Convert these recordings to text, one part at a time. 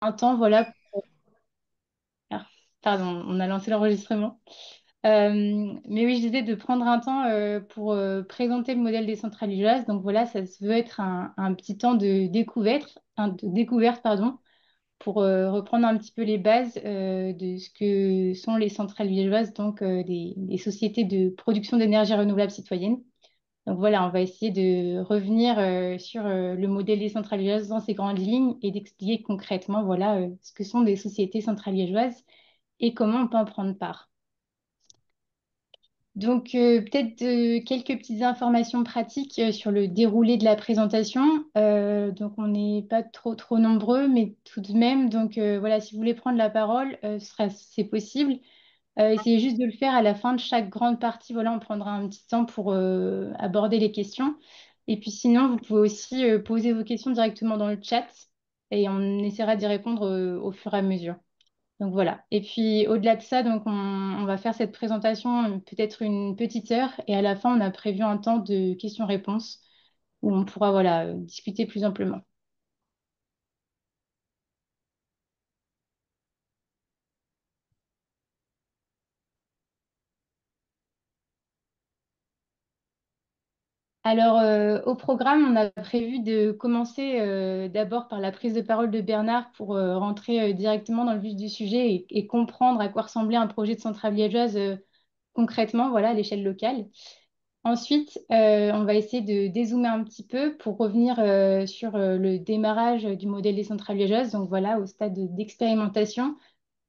un temps, voilà. Ah, pardon, on a lancé l'enregistrement. Mais oui, je disais de prendre un temps pour présenter le modèle décentralisé. Donc voilà, ça se veut être un petit temps de découverte, pardon, pour reprendre un petit peu les bases de ce que sont les centrales villageoises, donc des sociétés de production d'énergie renouvelable citoyenne. Donc voilà, on va essayer de revenir sur le modèle des centrales liégeoises dans ses grandes lignes et d'expliquer concrètement voilà, ce que sont des sociétés centrales liégeoises et comment on peut en prendre part. Donc peut-être quelques petites informations pratiques sur le déroulé de la présentation. Donc on n'est pas trop nombreux, mais tout de même. Donc voilà, si vous voulez prendre la parole, c'est possible. Essayez juste de le faire à la fin de chaque grande partie. Voilà, on prendra un petit temps pour aborder les questions. Et puis sinon, vous pouvez aussi poser vos questions directement dans le chat et on essaiera d'y répondre au fur et à mesure. Donc voilà. Et puis au-delà de ça, donc on va faire cette présentation peut-être une petite heure et à la fin, on a prévu un temps de questions-réponses où on pourra voilà, discuter plus amplement. Alors, au programme, on a prévu de commencer d'abord par la prise de parole de Bernard pour rentrer directement dans le vif du sujet et comprendre à quoi ressemblait un projet de centrale liégeoise concrètement, voilà, à l'échelle locale. Ensuite, on va essayer de dézoomer un petit peu pour revenir sur le démarrage du modèle des centrales liégeoises, donc voilà, au stade d'expérimentation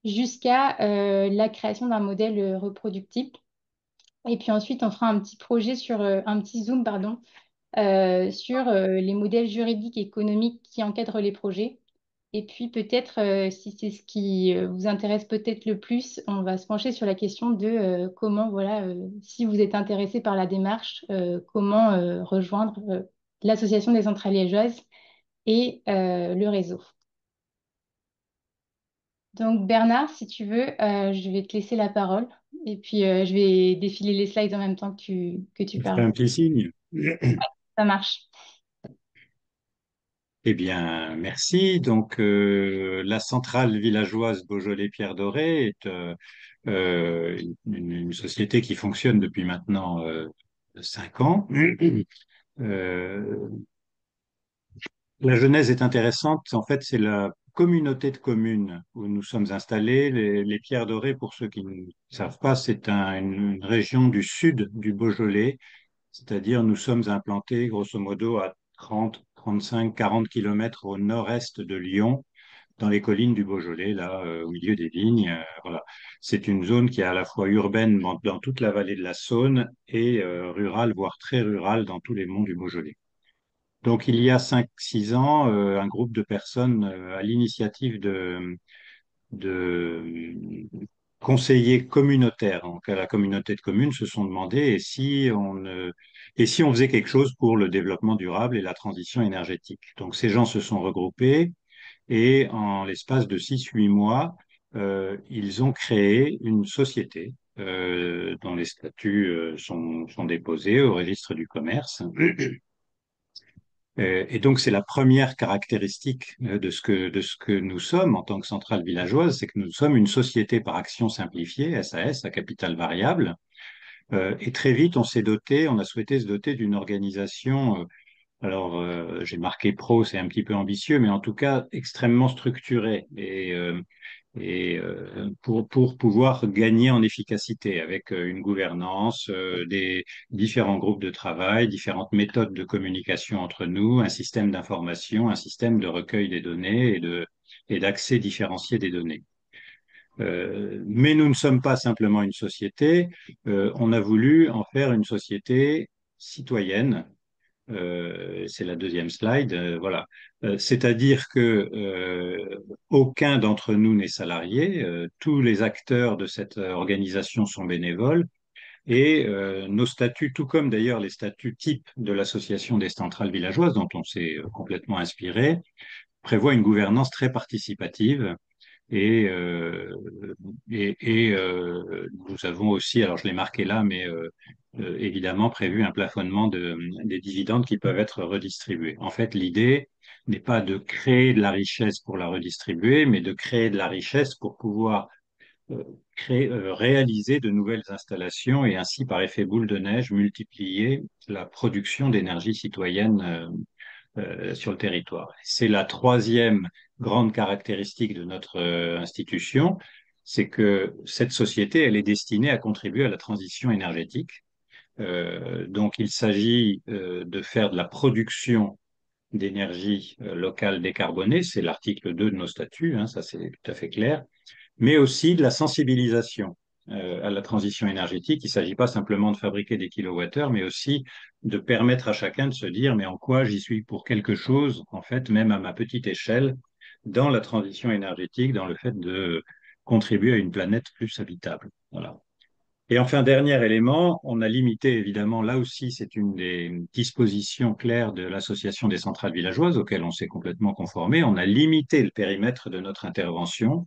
jusqu'à la création d'un modèle reproductible. Et puis ensuite, on fera un petit projet sur un petit zoom, pardon, sur les modèles juridiques et économiques qui encadrent les projets. Et puis peut-être, si c'est ce qui vous intéresse peut-être le plus, on va se pencher sur la question de comment, voilà, si vous êtes intéressé par la démarche, comment rejoindre l'Association des centrales liégeoises et le réseau. Donc Bernard, si tu veux, je vais te laisser la parole et puis je vais défiler les slides en même temps que tu Je ferai parles. un petit signe. Ça marche. Eh bien, merci. Donc, la centrale villageoise Beaujolais-Pierre Doré est une société qui fonctionne depuis maintenant 5 ans. Euh, la genèse est intéressante. En fait, c'est la communauté de communes où nous sommes installés. Les Pierres Dorées, pour ceux qui ne savent pas, c'est une région du sud du Beaujolais. C'est-à-dire, nous sommes implantés grosso modo à 30, 35, 40 kilomètres au nord-est de Lyon, dans les collines du Beaujolais, là, au milieu des vignes. Voilà. C'est une zone qui est à la fois urbaine dans toute la vallée de la Saône et rurale, voire très rurale dans tous les monts du Beaujolais. Donc, il y a 5, 6 ans, un groupe de personnes à l'initiative de conseillers communautaires, donc à la communauté de communes, se sont demandé et si on faisait quelque chose pour le développement durable et la transition énergétique. Donc ces gens se sont regroupés et en l'espace de 6, 8 mois, ils ont créé une société dont les statuts sont déposés au registre du commerce. Et donc, c'est la première caractéristique de ce que nous sommes en tant que centrale villageoise, c'est que nous sommes une société par action simplifiée, SAS, à capital variable. Et très vite, on a souhaité se doter d'une organisation. J'ai marqué pro, c'est un petit peu ambitieux, mais en tout cas extrêmement structurée pour pouvoir gagner en efficacité avec une gouvernance, des différents groupes de travail, différentes méthodes de communication entre nous, un système d'information, un système de recueil des données et d'accès différencié des données. Mais nous ne sommes pas simplement une société, on a voulu en faire une société citoyenne. C'est la deuxième slide. Voilà. C'est-à-dire que aucun d'entre nous n'est salarié. Tous les acteurs de cette organisation sont bénévoles. Et nos statuts, tout comme d'ailleurs les statuts types de l'Association des centrales villageoises, dont on s'est complètement inspiré, prévoient une gouvernance très participative. Et, nous avons aussi, alors je l'ai marqué là, mais évidemment prévu un plafonnement des dividendes qui peuvent être redistribués. En fait, l'idée n'est pas de créer de la richesse pour la redistribuer, mais de créer de la richesse pour pouvoir euh, réaliser de nouvelles installations et ainsi, par effet boule de neige, multiplier la production d'énergie citoyenne sur le territoire. C'est la troisième grande caractéristique de notre institution, c'est que cette société, elle est destinée à contribuer à la transition énergétique. Donc, il s'agit de faire de la production d'énergie locale décarbonée, c'est l'article 2 de nos statuts, hein, ça c'est tout à fait clair, mais aussi de la sensibilisation à la transition énergétique. Il ne s'agit pas simplement de fabriquer des kilowattheures, mais aussi de permettre à chacun de se dire, mais en quoi j'y suis pour quelque chose, en fait, même à ma petite échelle, dans la transition énergétique, dans le fait de contribuer à une planète plus habitable. Voilà. Et enfin, dernier élément, on a limité, évidemment, là aussi, c'est une des dispositions claires de l'Association des centrales villageoises auxquelles on s'est complètement conformé. On a limité le périmètre de notre intervention,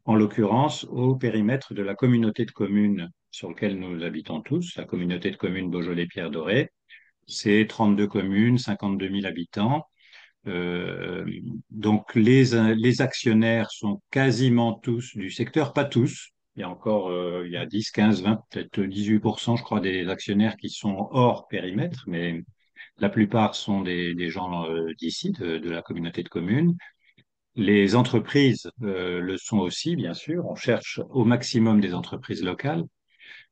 en l'occurrence au périmètre de la communauté de communes sur lequel nous habitons tous, la communauté de communes Beaujolais-Pierre Doré. C'est 32 communes, 52 000 habitants. Euh, donc les actionnaires sont quasiment tous du secteur, pas tous. Il y a encore il y a 10, 15, 20, peut-être 18%, je crois, des actionnaires qui sont hors périmètre, mais la plupart sont des gens d'ici, de la communauté de communes. Les entreprises le sont aussi, bien sûr. On cherche au maximum des entreprises locales.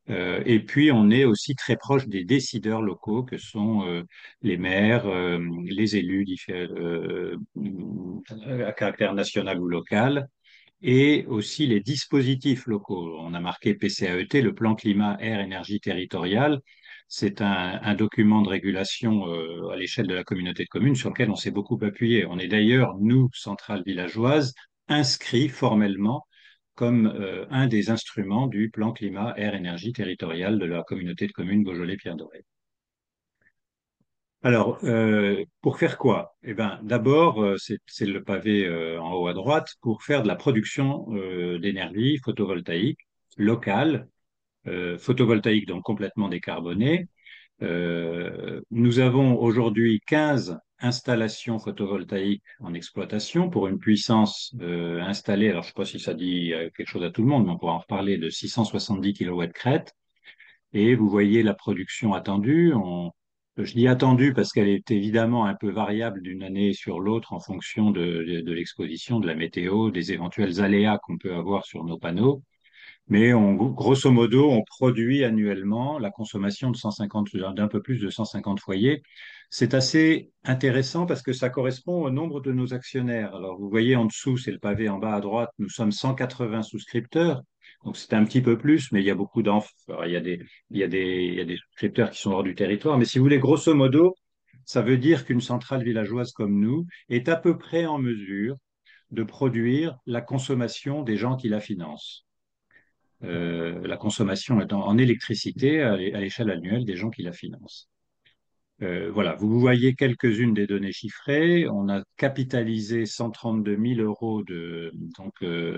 Et puis, on est aussi très proche des décideurs locaux que sont les maires, les élus à caractère national ou local, et aussi les dispositifs locaux. On a marqué PCAET, le plan climat, air, énergie territoriale. C'est un document de régulation à l'échelle de la communauté de communes sur lequel on s'est beaucoup appuyé. On est d'ailleurs, nous, centrales villageoises, inscrits formellement comme un des instruments du plan climat, air, énergie territoriale de la communauté de communes Beaujolais-Pierre Doré. Alors, pour faire quoi? Eh ben, d'abord, c'est le pavé en haut à droite, pour faire de la production d'énergie photovoltaïque locale, photovoltaïque donc complètement décarbonée. Nous avons aujourd'hui 15 installations photovoltaïques en exploitation pour une puissance installée, alors je ne sais pas si ça dit quelque chose à tout le monde, mais on pourra en reparler, de 670 kW crête. Et vous voyez la production attendue. Je dis attendue parce qu'elle est évidemment un peu variable d'une année sur l'autre en fonction de l'exposition, de la météo, des éventuels aléas qu'on peut avoir sur nos panneaux. Mais grosso modo, on produit annuellement la consommation de 150, d'un peu plus de 150 foyers. C'est assez intéressant parce que ça correspond au nombre de nos actionnaires. Alors, vous voyez en dessous, c'est le pavé en bas à droite, nous sommes 180 souscripteurs. Donc, c'est un petit peu plus, mais il y a beaucoup d'enfants. Il y a des souscripteurs qui sont hors du territoire. Mais si vous voulez, grosso modo, ça veut dire qu'une centrale villageoise comme nous est à peu près en mesure de produire la consommation des gens qui la financent. La consommation en électricité à l'échelle annuelle des gens qui la financent. Voilà, vous voyez quelques-unes des données chiffrées. On a capitalisé 132 000 euros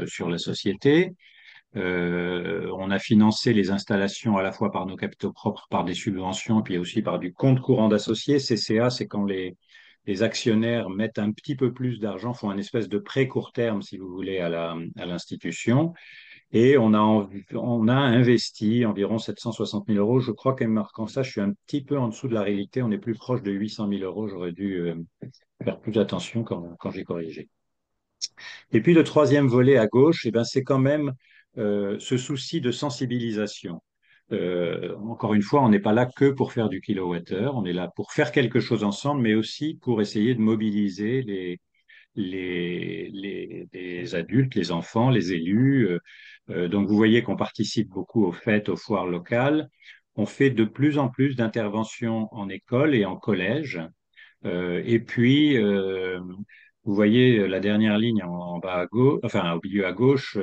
sur la société. On a financé les installations à la fois par nos capitaux propres, par des subventions, puis aussi par du compte courant d'associés. CCA, c'est quand les actionnaires mettent un petit peu plus d'argent, font un espèce de prêt court terme, si vous voulez, à l'institution. Et on a investi environ 760 000 euros. Je crois qu'en marquant ça, je suis un petit peu en dessous de la réalité. On est plus proche de 800 000 euros. J'aurais dû faire plus attention quand j'ai corrigé. Et puis le troisième volet à gauche, eh ben, c'est quand même ce souci de sensibilisation. Encore une fois, on n'est pas là que pour faire du kilowattheure, on est là pour faire quelque chose ensemble, mais aussi pour essayer de mobiliser les adultes, les enfants, les élus. Donc vous voyez qu'on participe beaucoup aux fêtes, aux foires locales. On fait de plus en plus d'interventions en école et en collège. Et puis, vous voyez la dernière ligne en bas à gauche, enfin au milieu à gauche,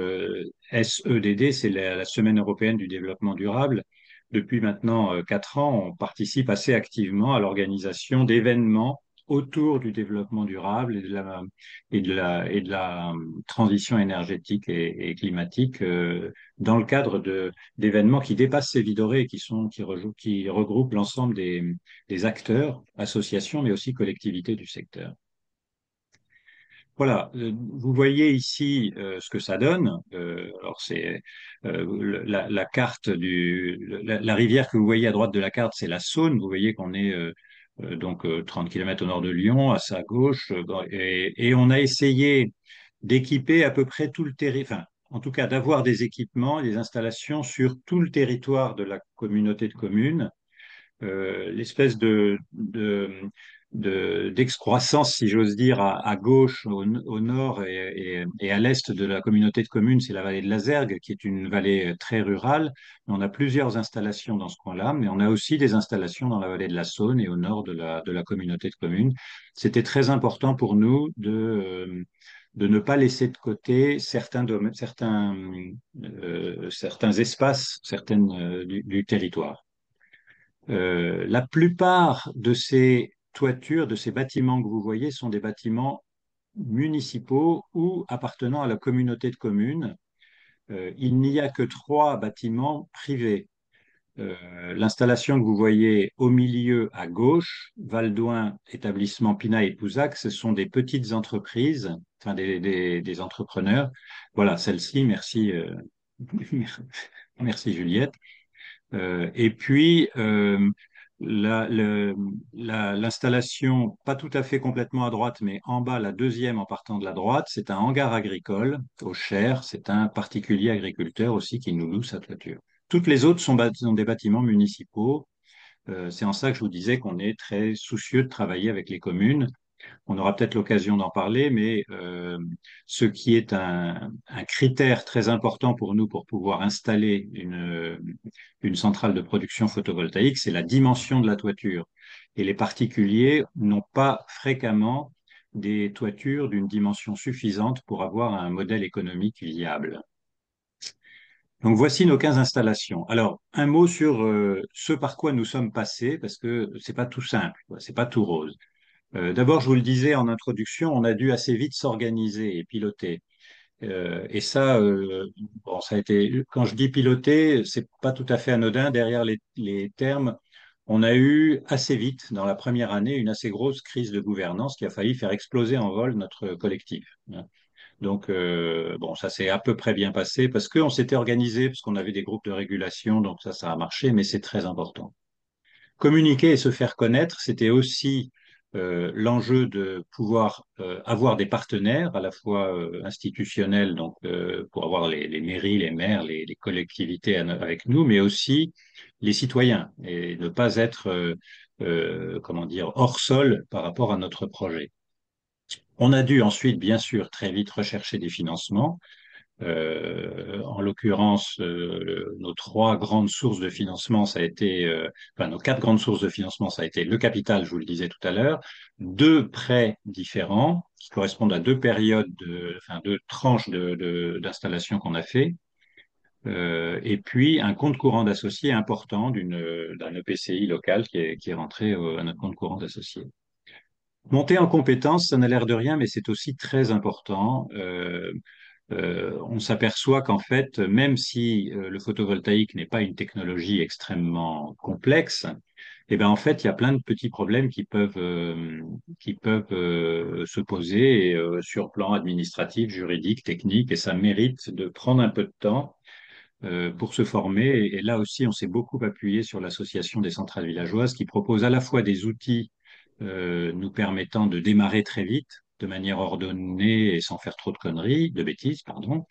SEDD, c'est la Semaine européenne du développement durable. Depuis maintenant 4 ans, on participe assez activement à l'organisation d'événements autour du développement durable et de la transition énergétique et climatique dans le cadre d'événements qui dépassent ces vies dorées et qui regroupent l'ensemble des acteurs, associations, mais aussi collectivités du secteur. Voilà, vous voyez ici ce que ça donne. Alors c'est la carte la rivière que vous voyez à droite de la carte, c'est la Saône. Vous voyez qu'on est 30 km au nord de Lyon, à sa gauche, et on a essayé d'équiper à peu près tout le territoire, enfin, en tout cas d'avoir des équipements, des installations sur tout le territoire de la communauté de communes. L'espèce d'excroissance, si j'ose dire, à gauche, au nord et à l'est de la communauté de communes, c'est la vallée de la Zergue, qui est une vallée très rurale. On a plusieurs installations dans ce coin-là, mais on a aussi des installations dans la vallée de la Saône et au nord de la communauté de communes. C'était très important pour nous de ne pas laisser de côté certains espaces, certaines du territoire. La plupart de ces toitures, de ces bâtiments que vous voyez, sont des bâtiments municipaux ou appartenant à la communauté de communes. Il n'y a que 3 bâtiments privés. L'installation que vous voyez au milieu à gauche, Valdoin, établissement Pina et Pouzac, ce sont des petites entreprises, enfin des entrepreneurs. Voilà, celle-ci, merci, merci Juliette. Et puis, l'installation, pas tout à fait complètement à droite, mais en bas, la deuxième en partant de la droite, c'est un hangar agricole au Cher. C'est un particulier agriculteur aussi qui nous loue sa toiture. Toutes les autres sont des bâtiments municipaux. C'est en ça que je vous disais qu'on est très soucieux de travailler avec les communes. On aura peut-être l'occasion d'en parler, mais ce qui est un critère très important pour nous pour pouvoir installer une centrale de production photovoltaïque, c'est la dimension de la toiture. Et les particuliers n'ont pas fréquemment des toitures d'une dimension suffisante pour avoir un modèle économique viable. Donc voici nos 15 installations. Alors, un mot sur ce par quoi nous sommes passés, parce que c'est pas tout simple, quoi, c'est pas tout rose. D'abord, je vous le disais en introduction, on a dû assez vite s'organiser et piloter. Et ça, bon, ça a été, quand je dis piloter, c'est pas tout à fait anodin. Derrière les termes, on a eu assez vite, dans la première année, une assez grosse crise de gouvernance qui a failli faire exploser en vol notre collectif. Donc, bon, ça s'est à peu près bien passé parce qu'on s'était organisé, parce qu'on avait des groupes de régulation, donc ça a marché, mais c'est très important. Communiquer et se faire connaître, c'était aussi l'enjeu de pouvoir avoir des partenaires, à la fois institutionnels, donc pour avoir les mairies, les maires, les collectivités avec nous, mais aussi les citoyens, et ne pas être, comment dire, hors sol par rapport à notre projet. On a dû ensuite, bien sûr, très vite rechercher des financements. En l'occurrence, nos 3 grandes sources de financement, ça a été, enfin nos 4 grandes sources de financement, ça a été le capital, je vous le disais tout à l'heure, 2 prêts différents qui correspondent à 2 périodes, enfin 2 tranches d'installation qu'on a fait, et puis un compte courant d'associés important d'un EPCI local qui est rentré à notre compte courant d'associés. Monter en compétences, ça n'a l'air de rien, mais c'est aussi très important. On s'aperçoit qu'en fait, même si le photovoltaïque n'est pas une technologie extrêmement complexe, eh ben en fait, il y a plein de petits problèmes qui peuvent se poser sur le plan administratif, juridique, technique, et ça mérite de prendre un peu de temps pour se former. Et là aussi, on s'est beaucoup appuyé sur l'association des centrales villageoises qui propose à la fois des outils nous permettant de démarrer très vite, de manière ordonnée et sans faire trop de bêtises, pardon,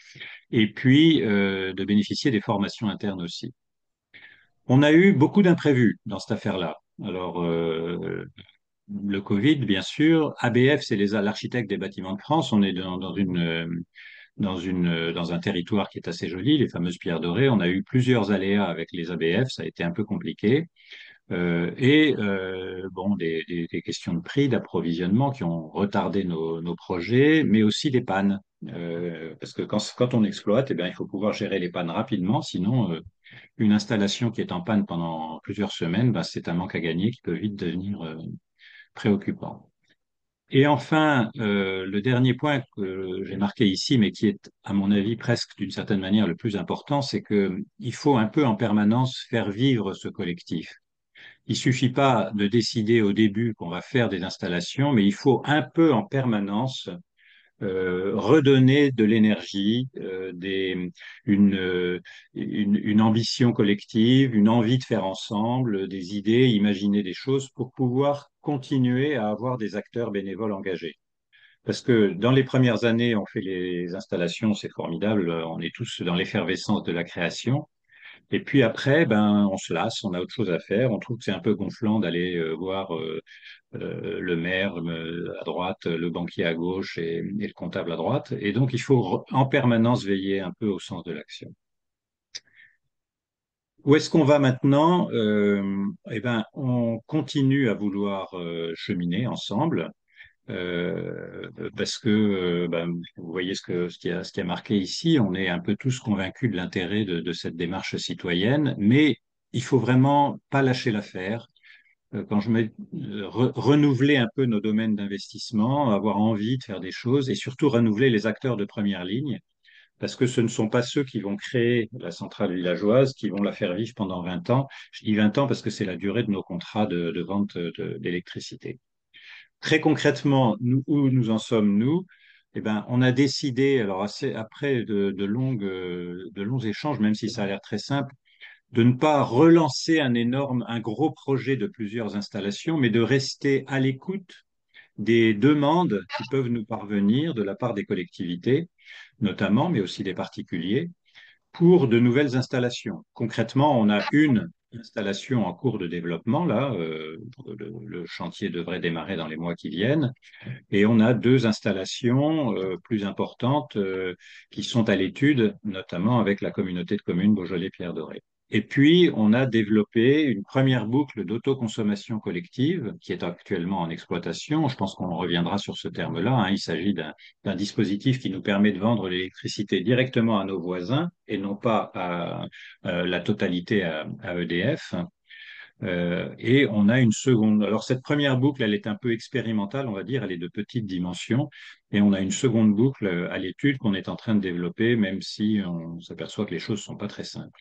et puis de bénéficier des formations internes aussi. On a eu beaucoup d'imprévus dans cette affaire-là. Alors, le Covid, bien sûr. ABF, c'est l'architecte des bâtiments de France. On est dans un territoire qui est assez joli, les fameuses pierres dorées. On a eu plusieurs aléas avec les ABF, ça a été un peu compliqué. Bon, des questions de prix, d'approvisionnement qui ont retardé nos projets, mais aussi des pannes. Parce que quand on exploite, eh bien, il faut pouvoir gérer les pannes rapidement, sinon une installation qui est en panne pendant plusieurs semaines, ben, c'est un manque à gagner qui peut vite devenir préoccupant. Et enfin, le dernier point que j'ai marqué ici, mais qui est, à mon avis, presque d'une certaine manière le plus important, c'est que il faut un peu en permanence faire vivre ce collectif. Il suffit pas de décider au début qu'on va faire des installations, mais il faut un peu en permanence redonner de l'énergie, une ambition collective, une envie de faire ensemble, des idées, imaginer des choses pour pouvoir continuer à avoir des acteurs bénévoles engagés. Parce que dans les premières années, on fait les installations, c'est formidable, on est tous dans l'effervescence de la création. Et puis après, ben, on se lasse, on a autre chose à faire. On trouve que c'est un peu gonflant d'aller voir le maire à droite, le banquier à gauche et le comptable à droite. Et donc, il faut en permanence veiller un peu au sens de l'action. Où est-ce qu'on va maintenant? Eh ben, on continue à vouloir cheminer ensemble. Parce que ben, vous voyez ce qui a marqué ici, on est un peu tous convaincus de l'intérêt de cette démarche citoyenne, mais il faut vraiment pas lâcher l'affaire. Quand je mets renouveler un peu nos domaines d'investissement, avoir envie de faire des choses et surtout renouveler les acteurs de première ligne, parce que ce ne sont pas ceux qui vont créer la centrale villageoise qui vont la faire vivre pendant 20 ans. Je dis 20 ans parce que c'est la durée de nos contrats de vente d'électricité. Très concrètement, où nous en sommes, nous? Eh ben, on a décidé, alors après de longs échanges, même si ça a l'air très simple, de ne pas relancer un gros projet de plusieurs installations, mais de rester à l'écoute des demandes qui peuvent nous parvenir de la part des collectivités, notamment, mais aussi des particuliers, pour de nouvelles installations. Concrètement, on a une installation en cours de développement, là, le chantier devrait démarrer dans les mois qui viennent, et on a deux installations plus importantes qui sont à l'étude, notamment avec la communauté de communes Beaujolais-Pierre Doré. Et puis, on a développé une première boucle d'autoconsommation collective qui est actuellement en exploitation. Je pense qu'on reviendra sur ce terme-là, hein. Il s'agit d'un dispositif qui nous permet de vendre l'électricité directement à nos voisins et non pas à la totalité à EDF. Et on a une seconde. Alors cette première boucle, elle est un peu expérimentale, on va dire, elle est de petite dimension, et on a une seconde boucle à l'étude qu'on est en train de développer, même si on s'aperçoit que les choses sont pas très simples.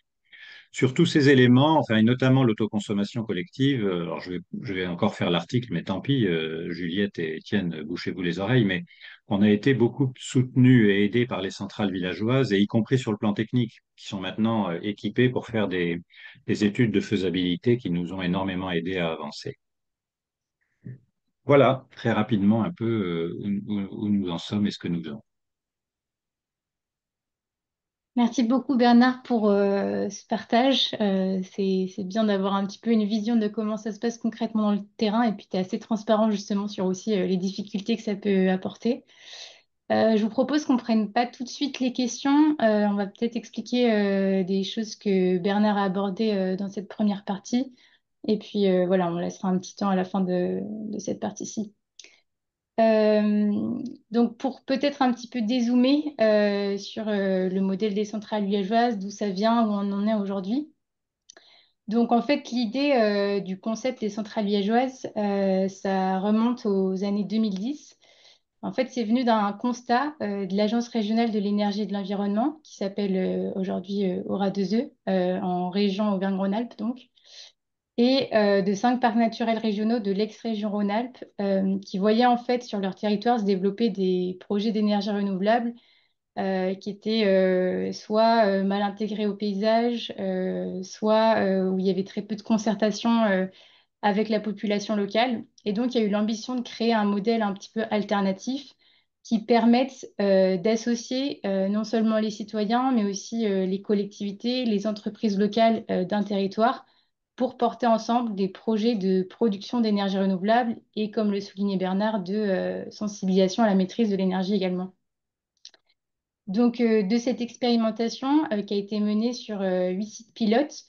Sur tous ces éléments, enfin, et notamment l'autoconsommation collective, alors je vais encore faire l'article, mais tant pis, Juliette et Étienne, bouchez-vous les oreilles, mais on a été beaucoup soutenus et aidés par les centrales villageoises, et y compris sur le plan technique, qui sont maintenant équipés pour faire des études de faisabilité qui nous ont énormément aidés à avancer. Voilà, très rapidement, un peu où nous en sommes et ce que nous faisons. Merci beaucoup Bernard pour ce partage. C'est bien d'avoir un petit peu une vision de comment ça se passe concrètement dans le terrain et puis tu es assez transparent justement sur aussi les difficultés que ça peut apporter. Je vous propose qu'on prenne pas tout de suite les questions. On va peut-être expliquer des choses que Bernard a abordées dans cette première partie. Et puis voilà, on laissera un petit temps à la fin de cette partie-ci. Donc pour peut-être un petit peu dézoomer sur le modèle des centrales liégeoises, d'où ça vient, où on en est aujourd'hui. Donc en fait, l'idée du concept des centrales liégeoises, ça remonte aux années 2010. En fait, c'est venu d'un constat de l'Agence régionale de l'énergie et de l'environnement, qui s'appelle aujourd'hui ORA2E, en région Auvergne-Rhône-Alpes donc, et de 5 parcs naturels régionaux de l'ex-région Rhône-Alpes, qui voyaient en fait sur leur territoire se développer des projets d'énergie renouvelable qui étaient soit mal intégrés au paysage, soit où il y avait très peu de concertation avec la population locale. Et donc, il y a eu l'ambition de créer un modèle un petit peu alternatif qui permette d'associer non seulement les citoyens, mais aussi les collectivités, les entreprises locales d'un territoire pour porter ensemble des projets de production d'énergie renouvelable et, comme le soulignait Bernard, de sensibilisation à la maîtrise de l'énergie également. Donc, de cette expérimentation qui a été menée sur 8 sites pilotes,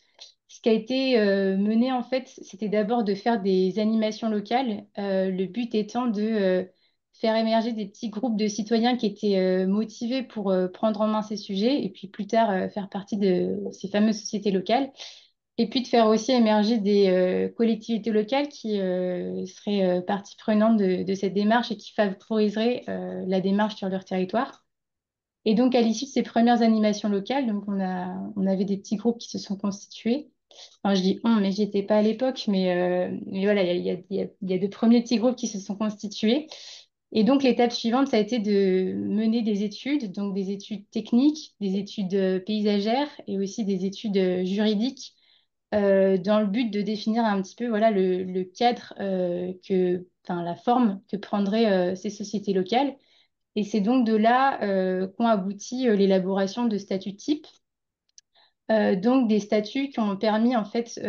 ce qui a été mené, en fait, c'était d'abord de faire des animations locales, le but étant de faire émerger des petits groupes de citoyens qui étaient motivés pour prendre en main ces sujets et puis plus tard faire partie de ces fameuses sociétés locales. et puis de faire aussi émerger des collectivités locales qui seraient partie prenante de cette démarche et qui favoriseraient la démarche sur leur territoire. Et donc, à l'issue de ces premières animations locales, donc on avait des petits groupes qui se sont constitués. Enfin, je dis on, mais j'y étais pas à l'époque, mais voilà, il y a de premiers petits groupes qui se sont constitués. Et donc, l'étape suivante, ça a été de mener des études, donc des études techniques, des études paysagères et aussi des études juridiques, dans le but de définir un petit peu voilà, le cadre, enfin, la forme que prendraient ces sociétés locales. Et c'est donc de là qu'ont abouti l'élaboration de statuts types, donc des statuts qui ont permis en fait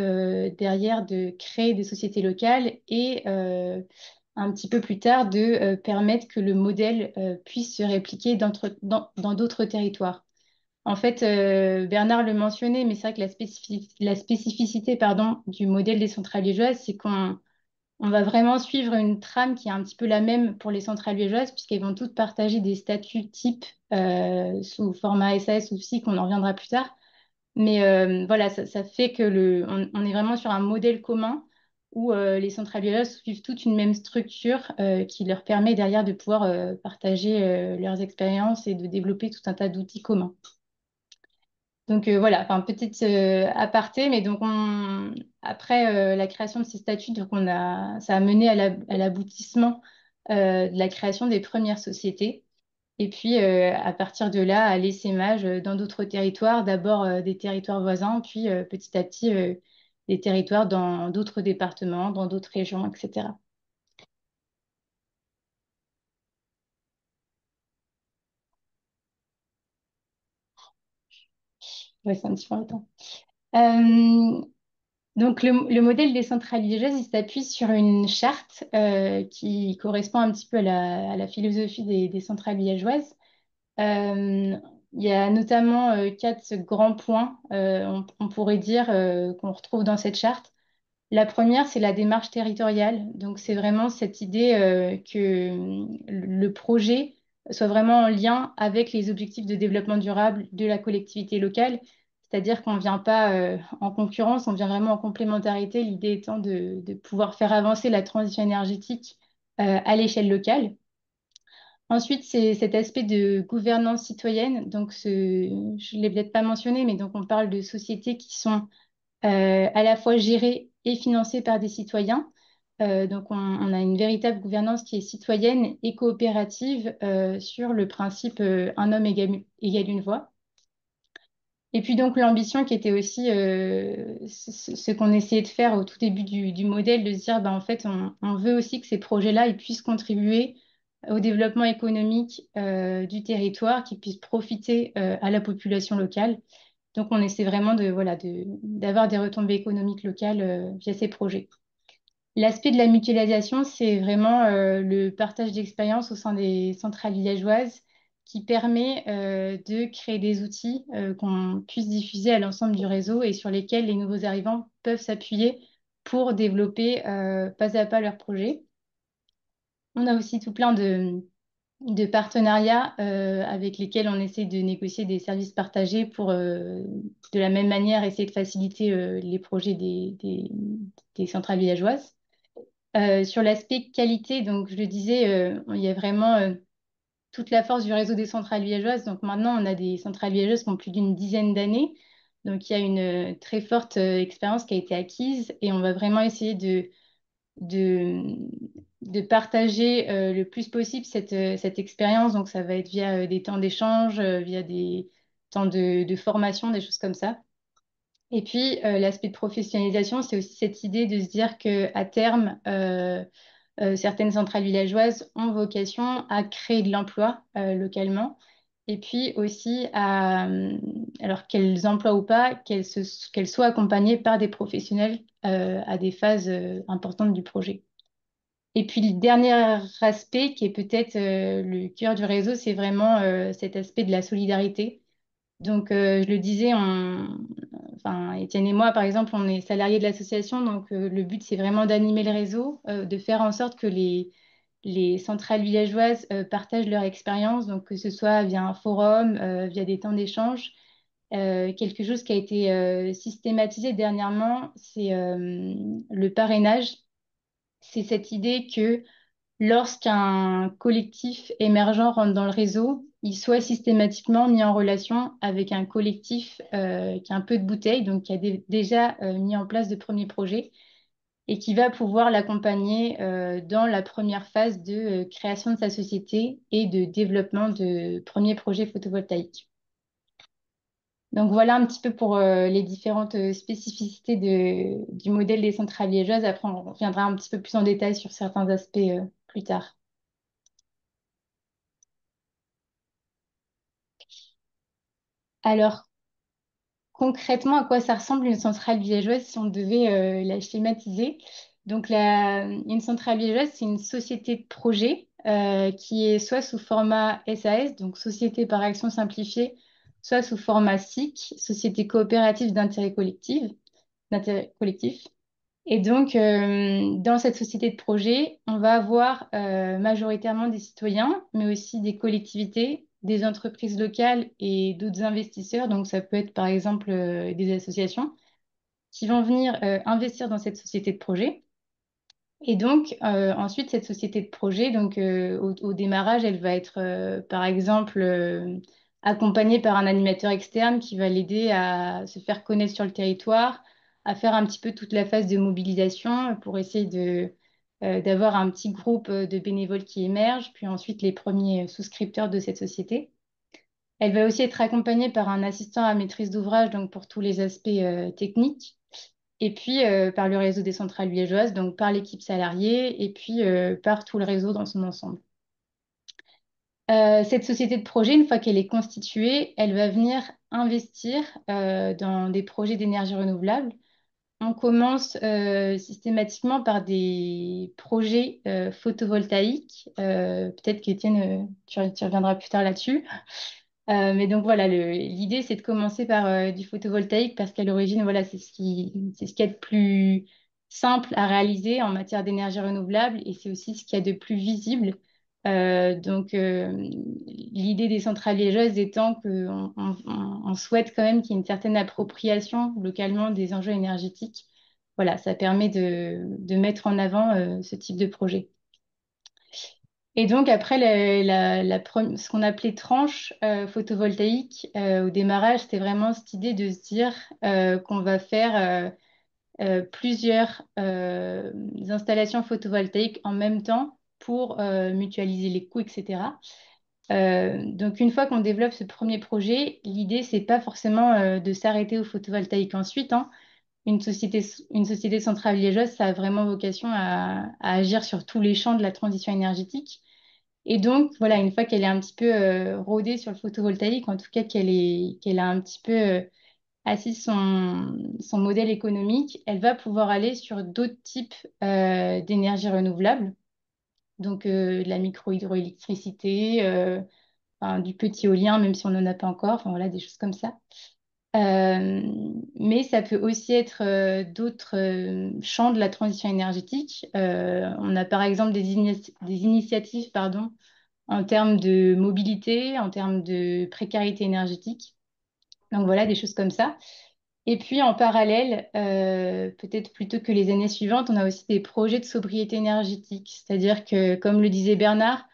derrière de créer des sociétés locales et un petit peu plus tard de permettre que le modèle puisse se répliquer dans d'autres territoires. En fait, Bernard le mentionnait, mais c'est vrai que la spécificité pardon, du modèle des centrales liégeoises, c'est qu'on va vraiment suivre une trame qui est un petit peu la même pour les centrales liégeoises, puisqu'elles vont toutes partager des statuts types sous format SAS ou SIC, on en reviendra plus tard. Mais voilà, ça fait que on est vraiment sur un modèle commun où les centrales liégeoises suivent toute une même structure qui leur permet derrière de pouvoir partager leurs expériences et de développer tout un tas d'outils communs. Donc voilà, enfin petite aparté, mais donc après la création de ces statuts, ça a mené à l'aboutissement de la création des premières sociétés. Et puis à partir de là, à l'essaimage dans d'autres territoires, d'abord des territoires voisins, puis petit à petit des territoires dans d'autres départements, dans d'autres régions, etc. Ouais, c'est un petit peu le temps. Euh, Donc, le modèle des centrales liégeoises, il s'appuie sur une charte qui correspond un petit peu à la philosophie des centrales liégeoises. Euh, il y a notamment quatre grands points, on pourrait dire, qu'on retrouve dans cette charte. La première, c'est la démarche territoriale. Donc, c'est vraiment cette idée que le projet soit vraiment en lien avec les objectifs de développement durable de la collectivité locale. C'est-à-dire qu'on ne vient pas en concurrence, on vient vraiment en complémentarité, l'idée étant de pouvoir faire avancer la transition énergétique à l'échelle locale. Ensuite, c'est cet aspect de gouvernance citoyenne. Donc, je ne l'ai peut-être pas mentionné, mais donc on parle de sociétés qui sont à la fois gérée et financée par des citoyens. Donc, on a une véritable gouvernance qui est citoyenne et coopérative sur le principe un homme égale une voix. Et puis donc l'ambition qui était aussi ce qu'on essayait de faire au tout début du modèle, de se dire bah, en fait on veut aussi que ces projets-là ils puissent contribuer au développement économique du territoire, qu'ils puissent profiter à la population locale. Donc, on essaie vraiment d'avoir des retombées économiques locales via ces projets. L'aspect de la mutualisation, c'est vraiment le partage d'expériences au sein des centrales villageoises qui permet de créer des outils qu'on puisse diffuser à l'ensemble du réseau et sur lesquels les nouveaux arrivants peuvent s'appuyer pour développer pas à pas leurs projets. On a aussi tout plein de partenariats avec lesquels on essaie de négocier des services partagés pour, de la même manière, essayer de faciliter les projets des centrales villageoises. Sur l'aspect qualité, donc je le disais, il y a vraiment toute la force du réseau des centrales villageoises. Donc maintenant, on a des centrales villageoises qui ont plus d'une dizaine d'années. Donc il y a une très forte expérience qui a été acquise et on va vraiment essayer de, de partager le plus possible cette expérience. Donc, ça va être via des temps d'échange, via des temps de formation, des choses comme ça. Et puis, l'aspect de professionnalisation, c'est aussi cette idée de se dire qu'à terme, certaines centrales villageoises ont vocation à créer de l'emploi localement. Et puis aussi, alors qu'elles emploient ou pas, qu'elles soient accompagnées par des professionnels à des phases importantes du projet. Et puis le dernier aspect qui est peut-être le cœur du réseau, c'est vraiment cet aspect de la solidarité. Donc je le disais, enfin, Étienne et moi, par exemple, on est salariés de l'association, donc le but c'est vraiment d'animer le réseau, de faire en sorte que les centrales villageoises partagent leur expérience, donc que ce soit via un forum, via des temps d'échange. Quelque chose qui a été systématisé dernièrement, c'est le parrainage. C'est cette idée que lorsqu'un collectif émergent rentre dans le réseau, il soit systématiquement mis en relation avec un collectif qui a un peu de bouteille, donc qui a déjà mis en place de premiers projets et qui va pouvoir l'accompagner dans la première phase de création de sa société et de développement de premiers projets photovoltaïques. Donc voilà un petit peu pour les différentes spécificités du modèle des centrales liégeoises. Après, on reviendra un petit peu plus en détail sur certains aspects plus tard. Alors, concrètement, à quoi ça ressemble une centrale liégeoise si on devait la schématiser? Donc, une centrale liégeoise, c'est une société de projet qui est soit sous format SAS, donc Société par action simplifiée, soit sous format SIC, Société coopérative d'intérêt collectif. Et donc, dans cette société de projet, on va avoir majoritairement des citoyens, mais aussi des collectivités, des entreprises locales et d'autres investisseurs. Donc, ça peut être par exemple des associations qui vont venir investir dans cette société de projet. Et donc, ensuite, cette société de projet, donc, au démarrage, elle va être, par exemple, accompagnée par un animateur externe qui va l'aider à se faire connaître sur le territoire, à faire un petit peu toute la phase de mobilisation pour essayer d'avoir un petit groupe de bénévoles qui émergent, puis ensuite les premiers souscripteurs de cette société. Elle va aussi être accompagnée par un assistant à maîtrise d'ouvrage, donc pour tous les aspects techniques. Et puis par le réseau des centrales liégeoises, donc par l'équipe salariée et puis par tout le réseau dans son ensemble. Cette société de projet, une fois qu'elle est constituée, elle va venir investir dans des projets d'énergie renouvelable. On commence systématiquement par des projets photovoltaïques. Peut-être qu'Étienne, tu reviendras plus tard là-dessus. Mais donc voilà, l'idée c'est de commencer par du photovoltaïque parce qu'à l'origine, voilà, c'est ce qu'il y a de plus simple à réaliser en matière d'énergie renouvelable et c'est aussi ce qu'il y a de plus visible. L'idée des centrales liégeoises étant qu'on souhaite quand même qu'il y ait une certaine appropriation localement des enjeux énergétiques. Voilà, ça permet de mettre en avant ce type de projet. Et donc après ce qu'on appelait tranche photovoltaïque au démarrage, c'était vraiment cette idée de se dire qu'on va faire plusieurs installations photovoltaïques en même temps pour mutualiser les coûts, etc. Donc une fois qu'on développe ce premier projet, l'idée c'est pas forcément de s'arrêter au photovoltaïque ensuite, hein. Une société centrale liégeoise, ça a vraiment vocation à agir sur tous les champs de la transition énergétique. Et donc, voilà, une fois qu'elle est un petit peu rodée sur le photovoltaïque, en tout cas qu'elle a un petit peu assis son modèle économique, elle va pouvoir aller sur d'autres types d'énergie renouvelable, donc de la micro-hydroélectricité, enfin, du petit éolien, même si on n'en a pas encore, enfin voilà, des choses comme ça. Euh, mais ça peut aussi être d'autres champs de la transition énergétique. On a par exemple des initiatives, pardon, en termes de mobilité, en termes de précarité énergétique. Donc voilà, des choses comme ça. Et puis en parallèle, peut-être plutôt que les années suivantes, on a aussi des projets de sobriété énergétique. C'est-à-dire que, comme le disait Bernard,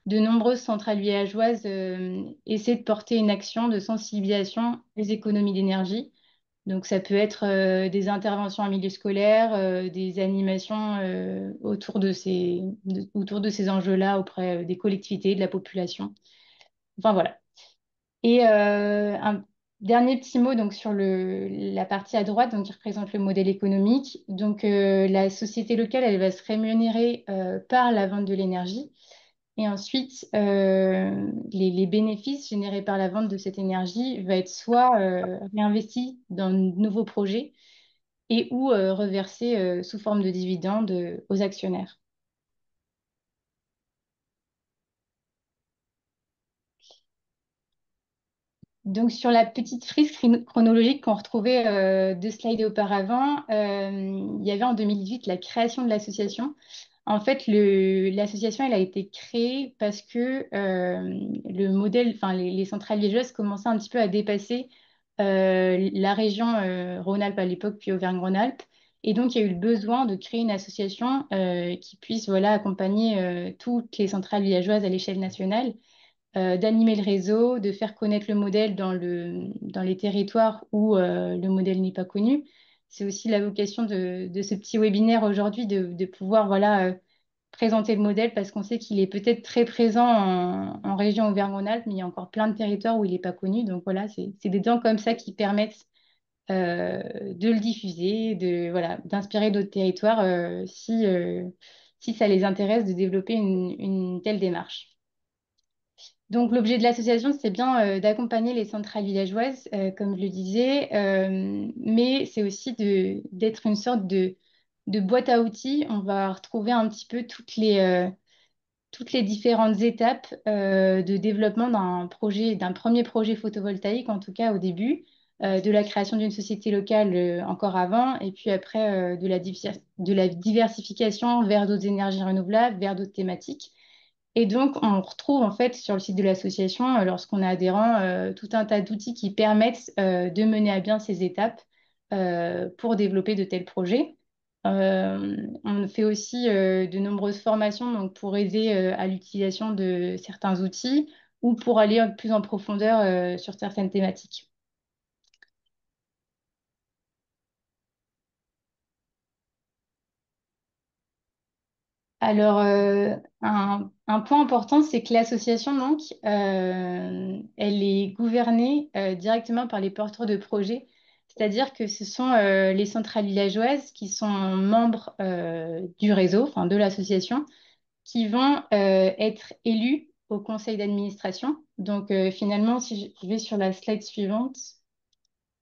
de nombreuses centrales liégeoises essaient de porter une action de sensibilisation aux économies d'énergie. Donc ça peut être des interventions en milieu scolaire, des animations autour de ces enjeux-là auprès des collectivités, de la population. Enfin voilà. Et un dernier petit mot donc, sur la partie à droite donc, qui représente le modèle économique. Donc la société locale, elle va se rémunérer par la vente de l'énergie. Et ensuite, les bénéfices générés par la vente de cette énergie va être soit réinvestis dans de nouveaux projets et ou reversés sous forme de dividendes aux actionnaires. Donc, sur la petite frise chronologique qu'on retrouvait 2 slides auparavant, il y avait en 2018 la création de l'association. En fait, l'association, elle a été créée parce que le modèle, enfin, les centrales liégeoises commençaient un petit peu à dépasser la région Rhône-Alpes à l'époque, puis Auvergne-Rhône-Alpes. Et donc, il y a eu le besoin de créer une association qui puisse voilà, accompagner toutes les centrales villageoises à l'échelle nationale, d'animer le réseau, de faire connaître le modèle dans les territoires où le modèle n'est pas connu. C'est aussi la vocation de ce petit webinaire aujourd'hui, de pouvoir voilà, présenter le modèle parce qu'on sait qu'il est peut-être très présent en région Auvergne-Rhône-Alpes, mais il y a encore plein de territoires où il n'est pas connu. Donc voilà, c'est des dents comme ça qui permettent de le diffuser, voilà, d'inspirer d'autres territoires si ça les intéresse de développer une telle démarche. Donc, l'objet de l'association, c'est bien d'accompagner les centrales villageoises, comme je le disais, mais c'est aussi d'être une sorte de boîte à outils. On va retrouver un petit peu toutes les différentes étapes de développement d'un projet, d'un premier projet photovoltaïque, en tout cas au début, de la création d'une société locale encore avant, et puis après de la diversification vers d'autres énergies renouvelables, vers d'autres thématiques. Et donc, on retrouve en fait sur le site de l'association, lorsqu'on est adhérent, tout un tas d'outils qui permettent de mener à bien ces étapes pour développer de tels projets. On fait aussi de nombreuses formations donc pour aider à l'utilisation de certains outils ou pour aller plus en profondeur sur certaines thématiques. Alors, un point important, c'est que l'association, donc, elle est gouvernée directement par les porteurs de projets, c'est-à-dire que ce sont les centrales villageoises qui sont membres du réseau, enfin de l'association, qui vont être élus au conseil d'administration. Donc, finalement, si je vais sur la slide suivante,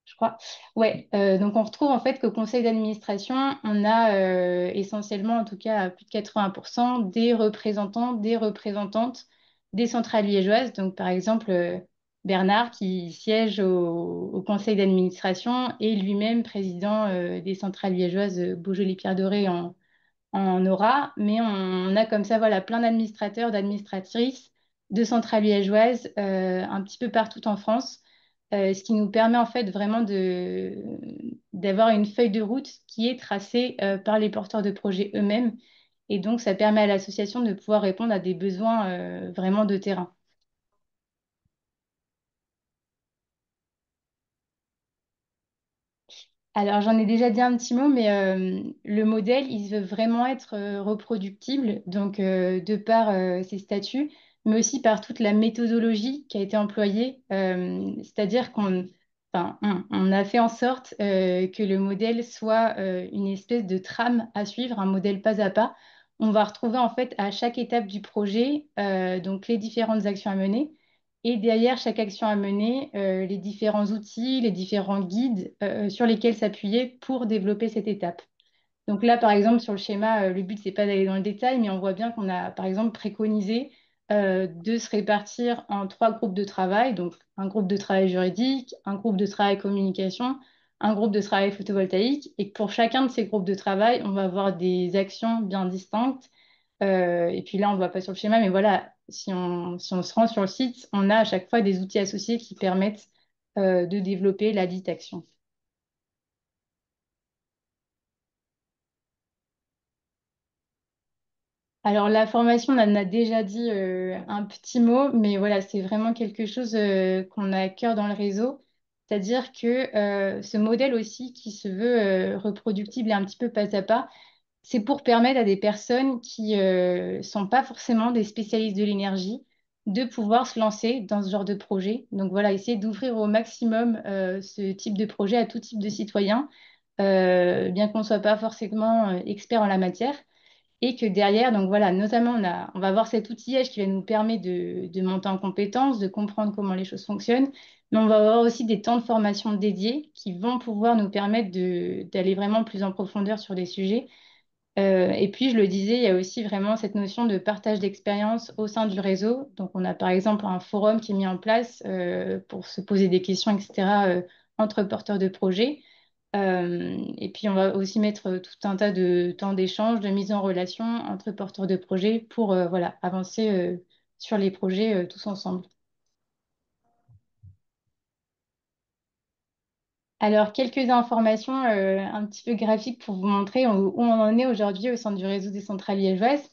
je crois. Ouais, donc on retrouve en fait qu'au conseil d'administration, on a essentiellement, en tout cas à plus de 80%, des représentants, des représentantes des centrales liégeoises. Donc par exemple, Bernard qui siège au conseil d'administration et lui-même président des centrales liégeoises Beaujolais-Pierre Doré en aura, mais on a comme ça voilà, plein d'administrateurs, d'administratrices de centrales liégeoises un petit peu partout en France, ce qui nous permet en fait vraiment d'avoir une feuille de route qui est tracée par les porteurs de projets eux-mêmes. Et donc, ça permet à l'association de pouvoir répondre à des besoins vraiment de terrain. Alors, j'en ai déjà dit un petit mot, mais le modèle, il veut vraiment être reproductible, donc de par ses statuts, mais aussi par toute la méthodologie qui a été employée. C'est-à-dire on a fait en sorte que le modèle soit une espèce de trame à suivre, un modèle pas à pas. On va retrouver en fait à chaque étape du projet donc les différentes actions à mener. Et derrière chaque action à mener, les différents outils, les différents guides sur lesquels s'appuyer pour développer cette étape. Donc là, par exemple, sur le schéma, le but, c'est pas d'aller dans le détail, mais on voit bien qu'on a, par exemple, préconisé de se répartir en trois groupes de travail. Donc, un groupe de travail juridique, un groupe de travail communication, un groupe de travail photovoltaïque. Et que pour chacun de ces groupes de travail, on va avoir des actions bien distinctes et puis là, on ne le voit pas sur le schéma, mais voilà, si on se rend sur le site, on a à chaque fois des outils associés qui permettent de développer la dite action. Alors, la formation, on en a déjà dit un petit mot, mais voilà, c'est vraiment quelque chose qu'on a à cœur dans le réseau. C'est-à-dire que ce modèle aussi qui se veut reproductible et un petit peu pas à pas, c'est pour permettre à des personnes qui ne sont pas forcément des spécialistes de l'énergie de pouvoir se lancer dans ce genre de projet. Donc voilà, essayer d'ouvrir au maximum ce type de projet à tout type de citoyens, bien qu'on ne soit pas forcément expert en la matière. Et que derrière, donc voilà, notamment, on va avoir cet outillage qui va nous permettre de monter en compétences, de comprendre comment les choses fonctionnent, mais on va avoir aussi des temps de formation dédiés qui vont pouvoir nous permettre d'aller vraiment plus en profondeur sur des sujets et puis, je le disais, il y a aussi vraiment cette notion de partage d'expérience au sein du réseau. Donc, on a par exemple un forum qui est mis en place pour se poser des questions, etc., entre porteurs de projets. Et puis, on va aussi mettre tout un tas de temps d'échange, de mise en relation entre porteurs de projets pour voilà, avancer sur les projets tous ensemble. Alors, quelques informations un petit peu graphiques pour vous montrer où on en est aujourd'hui au sein du réseau des centrales liégeoises.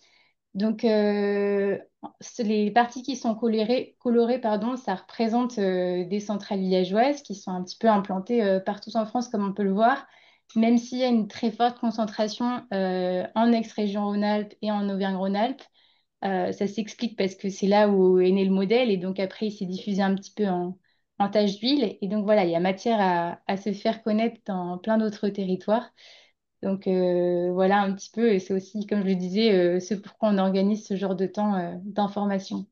Donc, les parties qui sont colorées, pardon, ça représente des centrales liégeoises qui sont un petit peu implantées partout en France, comme on peut le voir, même s'il y a une très forte concentration en ex-région Rhône-Alpes et en Auvergne-Rhône-Alpes. Ça s'explique parce que c'est là où est né le modèle et donc après, il s'est diffusé un petit peu en tache d'huile. Et donc voilà, il y a matière à se faire connaître dans plein d'autres territoires. Donc voilà un petit peu, et c'est aussi, comme je le disais, ce pourquoi on organise ce genre de temps d'information.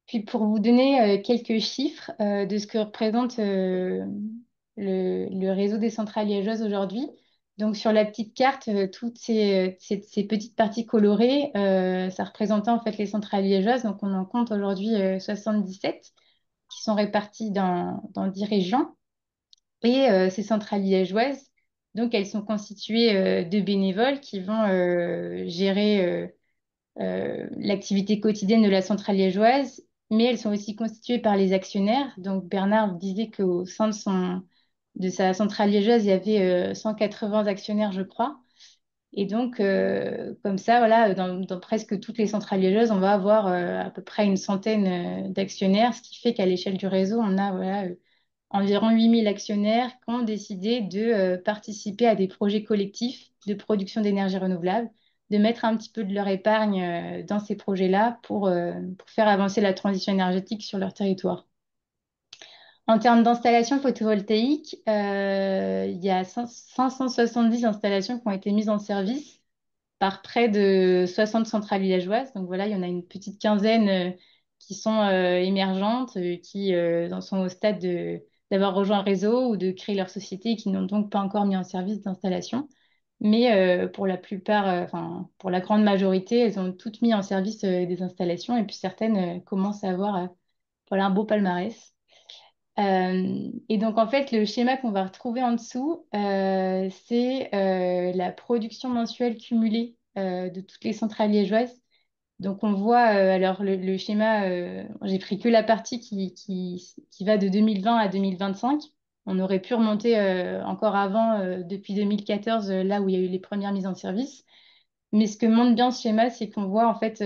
Puis pour vous donner quelques chiffres de ce que représente le réseau des centrales liégeoises aujourd'hui. Donc sur la petite carte, toutes ces petites parties colorées, ça représentait en fait les centrales liégeoises. Donc on en compte aujourd'hui 77 qui sont réparties dans 10 régions. Et ces centrales liégeoises, donc elles sont constituées de bénévoles qui vont gérer l'activité quotidienne de la centrale liégeoise, mais elles sont aussi constituées par les actionnaires. Donc Bernard disait qu'au sein de sa centrale liégeoise, il y avait 180 actionnaires, je crois. Et donc, comme ça, voilà, dans presque toutes les centrales liégeoises, on va avoir à peu près une centaine d'actionnaires, ce qui fait qu'à l'échelle du réseau, on a voilà, environ 8000 actionnaires qui ont décidé de participer à des projets collectifs de production d'énergie renouvelable, de mettre un petit peu de leur épargne dans ces projets-là pour faire avancer la transition énergétique sur leur territoire. En termes d'installations photovoltaïques, il y a 570 installations qui ont été mises en service par près de 60 centrales villageoises. Donc voilà, il y en a une petite quinzaine qui sont émergentes, qui sont au stade d'avoir rejoint le réseau ou de créer leur société et qui n'ont donc pas encore mis en service d'installation. Mais pour la plupart, enfin pour la grande majorité, elles ont toutes mis en service des installations et puis certaines commencent à avoir voilà, un beau palmarès. Et donc, en fait, le schéma qu'on va retrouver en dessous, c'est la production mensuelle cumulée de toutes les centrales liégeoises. Donc, on voit, alors le schéma, j'ai pris que la partie qui va de 2020 à 2025. On aurait pu remonter encore avant, depuis 2014, là où il y a eu les premières mises en service. Mais ce que montre bien ce schéma, c'est qu'on voit en fait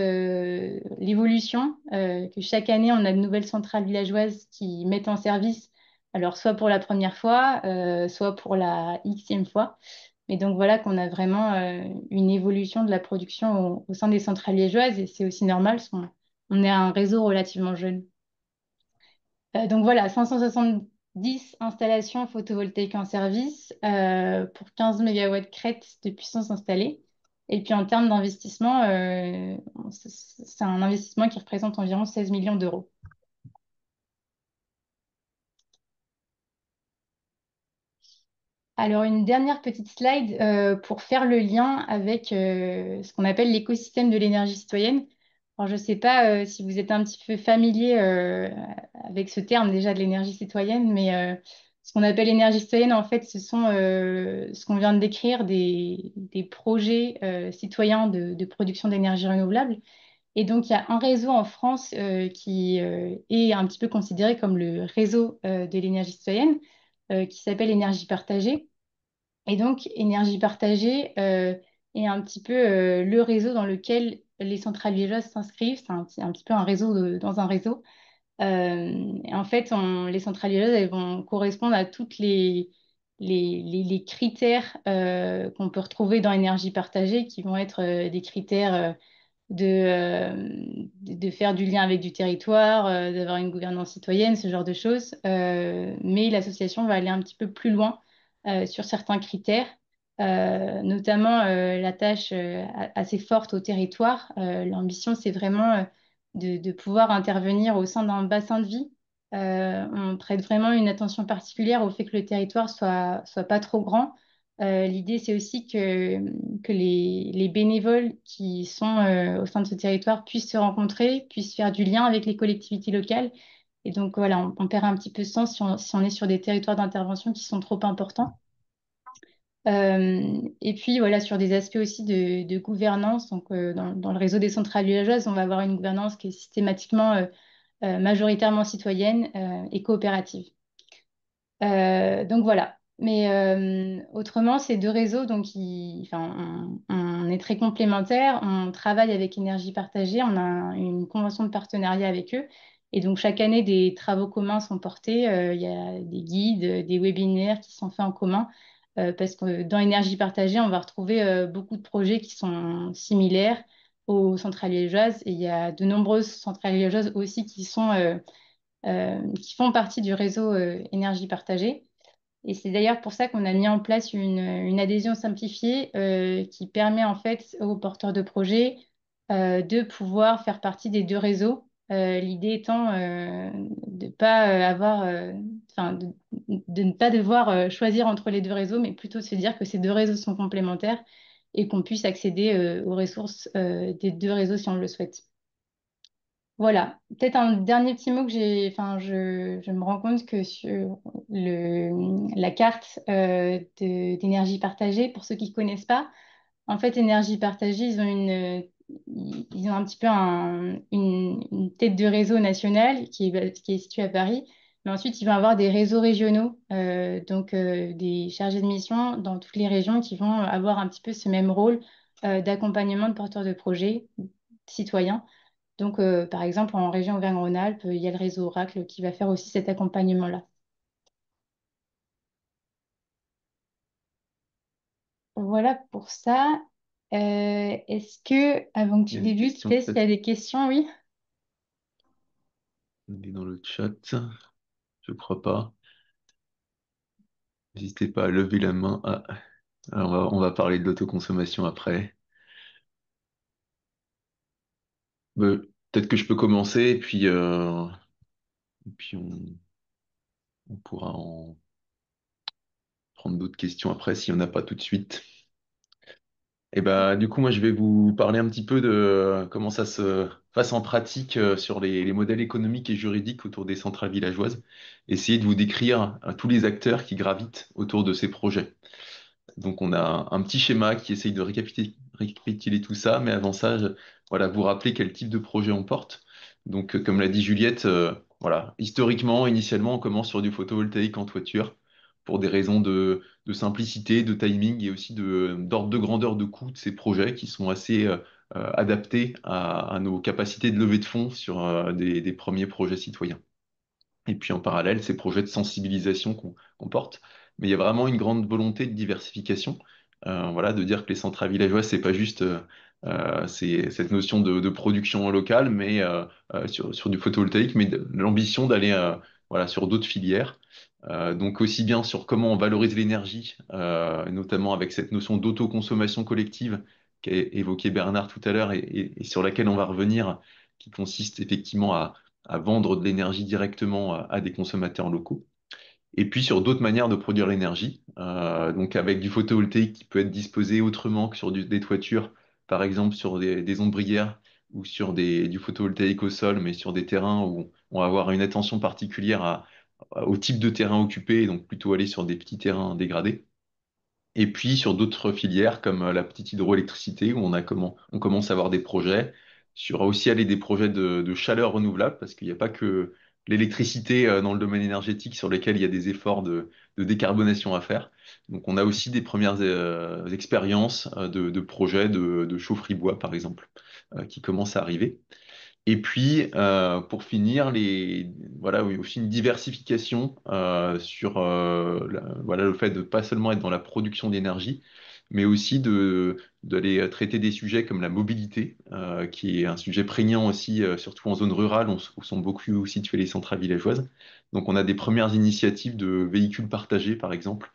l'évolution, que chaque année, on a de nouvelles centrales villageoises qui mettent en service, alors soit pour la première fois, soit pour la xème fois. Mais donc voilà qu'on a vraiment une évolution de la production au sein des centrales liégeoises et c'est aussi normal, parce qu'on est un réseau relativement jeune. Donc voilà, 570 installations photovoltaïques en service pour 15 mégawatts crête de puissance installée. Et puis en termes d'investissement, c'est un investissement qui représente environ 16 millions d'euros. Alors, une dernière petite slide pour faire le lien avec ce qu'on appelle l'écosystème de l'énergie citoyenne. Alors, je ne sais pas si vous êtes un petit peu familier avec ce terme déjà de l'énergie citoyenne, mais ce qu'on appelle l'énergie citoyenne, en fait, ce sont ce qu'on vient de décrire des projets citoyens de production d'énergie renouvelable. Et donc, il y a un réseau en France qui est un petit peu considéré comme le réseau de l'énergie citoyenne, qui s'appelle Énergie partagée. Et donc, énergie partagée est un petit peu le réseau dans lequel les centrales liégeoises s'inscrivent. C'est un petit peu un réseau dans un réseau. Et en fait, les centrales liégeoises, elles vont correspondre à toutes les critères qu'on peut retrouver dans énergie partagée, qui vont être des critères de faire du lien avec du territoire, d'avoir une gouvernance citoyenne, ce genre de choses. Mais l'association va aller un petit peu plus loin sur certains critères, notamment la tâche assez forte au territoire. L'ambition, c'est vraiment de pouvoir intervenir au sein d'un bassin de vie. On prête vraiment une attention particulière au fait que le territoire soit pas trop grand. L'idée, c'est aussi que les bénévoles qui sont au sein de ce territoire puissent se rencontrer, puissent faire du lien avec les collectivités locales. Et donc, voilà, on perd un petit peu de sens si on est sur des territoires d'intervention qui sont trop importants. Et puis, voilà, sur des aspects aussi de gouvernance. Donc, dans le réseau des centrales villageoises, on va avoir une gouvernance qui est systématiquement majoritairement citoyennes et coopératives. Donc voilà. Mais autrement, ces deux réseaux, donc, enfin, on est très complémentaires. On travaille avec Énergie Partagée. On a une convention de partenariat avec eux. Et donc, chaque année, des travaux communs sont portés. Il y a des guides, des webinaires qui sont faits en commun. Parce que dans Énergie Partagée, on va retrouver beaucoup de projets qui sont similaires aux centrales liégeoises. Et il y a de nombreuses centrales liégeoises aussi qui font partie du réseau Énergie Partagée. Et c'est d'ailleurs pour ça qu'on a mis en place une adhésion simplifiée qui permet en fait aux porteurs de projets de pouvoir faire partie des deux réseaux. L'idée étant de pas avoir, enfin, de ne pas devoir choisir entre les deux réseaux, mais plutôt de se dire que ces deux réseaux sont complémentaires et qu'on puisse accéder aux ressources des deux réseaux si on le souhaite. Voilà, peut-être un dernier petit mot que enfin, je me rends compte que sur la carte d'énergie partagée, pour ceux qui ne connaissent pas, en fait, énergie partagée, ils ont un petit peu une tête de réseau national qui est située à Paris, mais ensuite, ils vont avoir des réseaux régionaux, donc des chargés de mission dans toutes les régions qui vont avoir un petit peu ce même rôle d'accompagnement de porteurs de projets citoyens. Donc, par exemple, en région Auvergne-Rhône-Alpes, il y a le réseau Oracle qui va faire aussi cet accompagnement-là. Voilà pour ça. Est-ce que, avant que Il y tu a une débutes, question peut-être qu'il y a peut-être des questions, oui? dans le chat. Je crois pas. N'hésitez pas à lever la main. Ah, alors on va parler de l'autoconsommation après. Peut-être que je peux commencer et puis on pourra en prendre d'autres questions après s'il n'y en a pas tout de suite. Et bah, du coup, moi, je vais vous parler un petit peu de comment ça se passe en pratique sur les modèles économiques et juridiques autour des centrales villageoises. Essayer de vous décrire tous les acteurs qui gravitent autour de ces projets. Donc, on a un petit schéma qui essaye de récapituler tout ça, mais avant ça, voilà, vous rappeler quel type de projet on porte. Donc, comme l'a dit Juliette, voilà, historiquement, initialement, on commence sur du photovoltaïque en toiture pour des raisons de simplicité, de timing et aussi d'ordre de grandeur de coût de ces projets qui sont assez adaptés à nos capacités de levée de fonds sur des premiers projets citoyens. Et puis en parallèle, ces projets de sensibilisation qu'on porte. Mais il y a vraiment une grande volonté de diversification. Voilà, de dire que les centrales villageoises, c'est pas juste c'est cette notion de production locale, mais sur du photovoltaïque, mais l'ambition d'aller voilà, sur d'autres filières. Donc aussi bien sur comment on valorise l'énergie, notamment avec cette notion d'autoconsommation collective qu'a évoqué Bernard tout à l'heure et sur laquelle on va revenir, qui consiste effectivement à vendre de l'énergie directement à des consommateurs locaux. Et puis sur d'autres manières de produire l'énergie, donc avec du photovoltaïque qui peut être disposé autrement que sur des toitures, par exemple sur des ombrières ou sur du photovoltaïque au sol, mais sur des terrains où on va avoir une attention particulière au type de terrain occupé, donc plutôt aller sur des petits terrains dégradés. Et puis sur d'autres filières comme la petite hydroélectricité où on commence à avoir des projets, sur aussi aller des projets de chaleur renouvelable parce qu'il n'y a pas que l'électricité dans le domaine énergétique sur lesquels il y a des efforts de décarbonation à faire. Donc on a aussi des premières expériences de projets de chaufferie bois par exemple qui commencent à arriver. Et puis, pour finir, voilà, oui, aussi une diversification sur voilà, le fait de pas seulement être dans la production d'énergie, mais aussi d'aller traiter des sujets comme la mobilité, qui est un sujet prégnant aussi, surtout en zone rurale, où sont beaucoup situées les centrales villageoises. Donc, on a des premières initiatives de véhicules partagés, par exemple,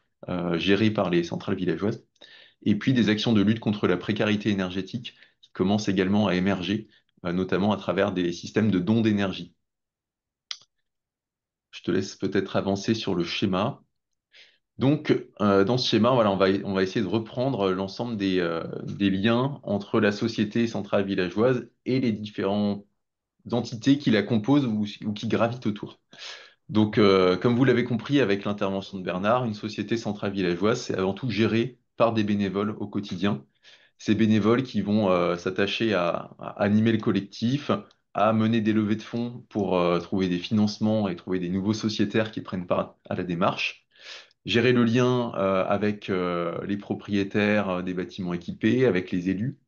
gérés par les centrales villageoises et puis des actions de lutte contre la précarité énergétique qui commencent également à émerger, notamment à travers des systèmes de dons d'énergie. Je te laisse peut-être avancer sur le schéma. Donc, dans ce schéma, voilà, on va essayer de reprendre l'ensemble des liens entre la société centrale villageoise et les différentes entités qui la composent ou qui gravitent autour. Donc, comme vous l'avez compris avec l'intervention de Bernard, une société centrale villageoise, c'est avant tout géré par des bénévoles au quotidien ces bénévoles qui vont s'attacher à animer le collectif, à mener des levées de fonds pour trouver des financements et trouver des nouveaux sociétaires qui prennent part à la démarche. Gérer le lien avec les propriétaires des bâtiments équipés, avec les élus.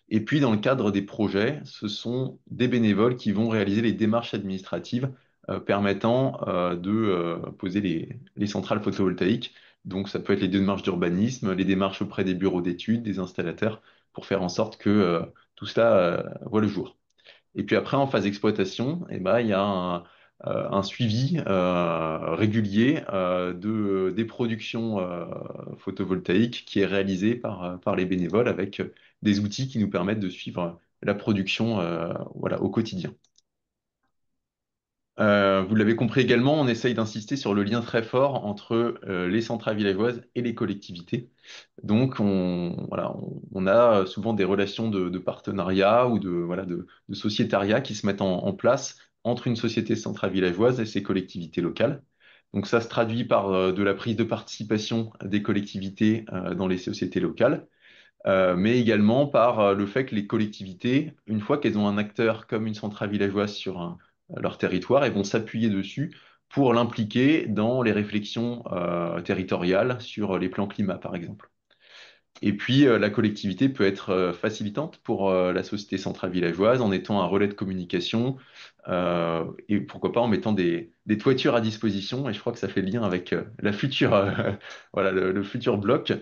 Et puis, dans le cadre des projets, ce sont des bénévoles qui vont réaliser les démarches administratives permettant de poser les centrales photovoltaïques. Donc, ça peut être les démarches d'urbanisme, les démarches auprès des bureaux d'études, des installateurs, pour faire en sorte que tout cela voit le jour. Et puis après, en phase d'exploitation, eh ben, il y a un suivi régulier des productions photovoltaïques qui est réalisé par les bénévoles avec des outils qui nous permettent de suivre la production voilà, au quotidien. Vous l'avez compris également, on essaye d'insister sur le lien très fort entre les centrales villageoises et les collectivités. Donc, voilà, on a souvent des relations de partenariat ou voilà, de sociétariat qui se mettent en place entre une société centrale villageoise et ses collectivités locales. Donc, ça se traduit par de la prise de participation des collectivités dans les sociétés locales, mais également par le fait que les collectivités, une fois qu'elles ont un acteur comme une centrale villageoise sur leur territoire, elles vont s'appuyer dessus pour l'impliquer dans les réflexions territoriales sur les plans climat, par exemple. Et puis, la collectivité peut être facilitante pour la société centrale villageoise en étant un relais de communication et pourquoi pas en mettant des toitures à disposition. Et je crois que ça fait le lien avec la future, voilà, le futur bloc,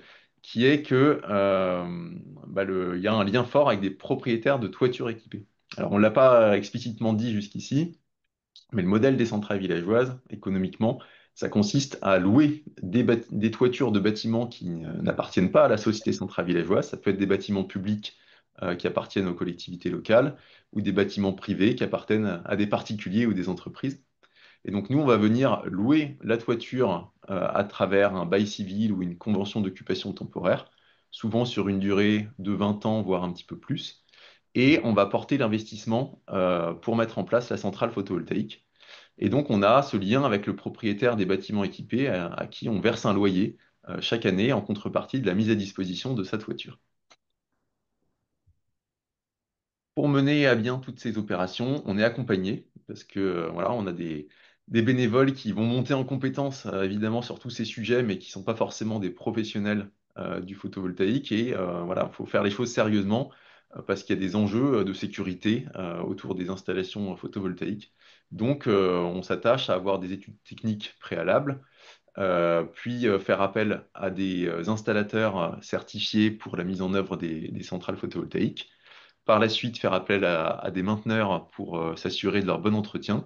qui est que il y a un lien fort avec des propriétaires de toitures équipées. Alors, on ne l'a pas explicitement dit jusqu'ici, mais le modèle des centrales villageoises, économiquement, ça consiste à louer des toitures de bâtiments qui n'appartiennent pas à la société centrale villageoise. Ça peut être des bâtiments publics qui appartiennent aux collectivités locales ou des bâtiments privés qui appartiennent à des particuliers ou des entreprises. Et donc nous, on va venir louer la toiture à travers un bail civil ou une convention d'occupation temporaire, souvent sur une durée de 20 ans, voire un petit peu plus. Et on va porter l'investissement pour mettre en place la centrale photovoltaïque. Et donc, on a ce lien avec le propriétaire des bâtiments équipés à qui on verse un loyer chaque année en contrepartie de la mise à disposition de sa toiture. Pour mener à bien toutes ces opérations, on est accompagné parce que voilà, on a des bénévoles qui vont monter en compétence évidemment sur tous ces sujets, mais qui ne sont pas forcément des professionnels du photovoltaïque. Et voilà, il faut faire les choses sérieusement parce qu'il y a des enjeux de sécurité autour des installations photovoltaïques. Donc, on s'attache à avoir des études techniques préalables, puis faire appel à des installateurs certifiés pour la mise en œuvre des centrales photovoltaïques. Par la suite, faire appel à des mainteneurs pour s'assurer de leur bon entretien.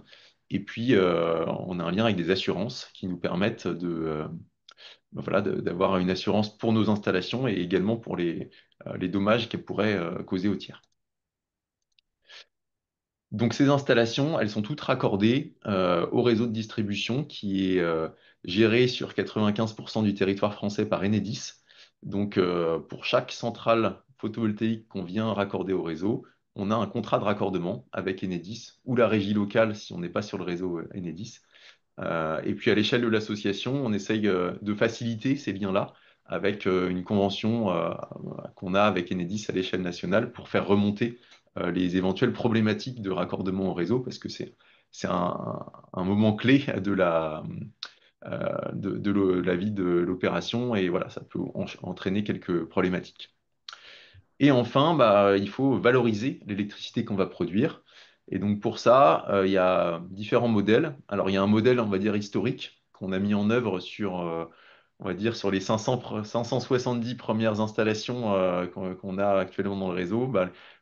Et puis, on a un lien avec des assurances qui nous permettent voilà, d'avoir une assurance pour nos installations et également pour les dommages qu'elles pourraient causer aux tiers. Donc ces installations, elles sont toutes raccordées au réseau de distribution qui est géré sur 95% du territoire français par Enedis. Donc pour chaque centrale photovoltaïque qu'on vient raccorder au réseau, on a un contrat de raccordement avec Enedis ou la régie locale si on n'est pas sur le réseau Enedis. Et puis à l'échelle de l'association, on essaye de faciliter ces liens-là avec une convention qu'on a avec Enedis à l'échelle nationale pour faire remonter les éventuelles problématiques de raccordement au réseau, parce que c'est un moment clé de la vie de l'opération, et voilà, ça peut entraîner quelques problématiques. Et enfin, il faut valoriser l'électricité qu'on va produire. Et donc pour ça, il y a différents modèles. Alors il y a un modèle, on va dire, historique qu'on a mis en œuvre sur, on va dire, sur les 570 premières installations qu'on a actuellement dans le réseau.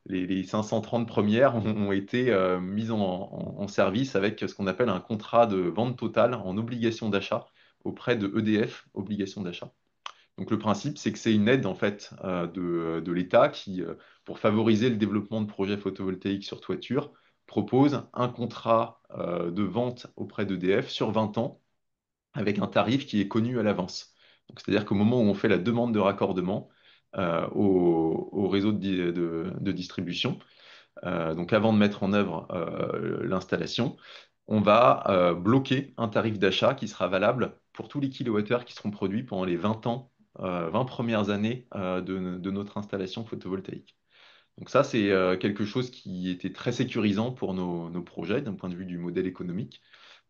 Les 530 premières ont été mises en service avec ce qu'on appelle un contrat de vente totale en obligation d'achat auprès de EDF, obligation d'achat. Donc le principe, c'est que c'est une aide en fait de l'État qui, pour favoriser le développement de projets photovoltaïques sur toiture, propose un contrat de vente auprès d'EDF sur 20 ans avec un tarif qui est connu à l'avance. Donc c'est-à-dire qu'au moment où on fait la demande de raccordement au réseau de distribution, donc avant de mettre en œuvre l'installation, on va bloquer un tarif d'achat qui sera valable pour tous les kilowattheures qui seront produits pendant les 20 ans, 20 premières années de notre installation photovoltaïque. Donc ça, c'est quelque chose qui était très sécurisant pour nos projets d'un point de vue du modèle économique.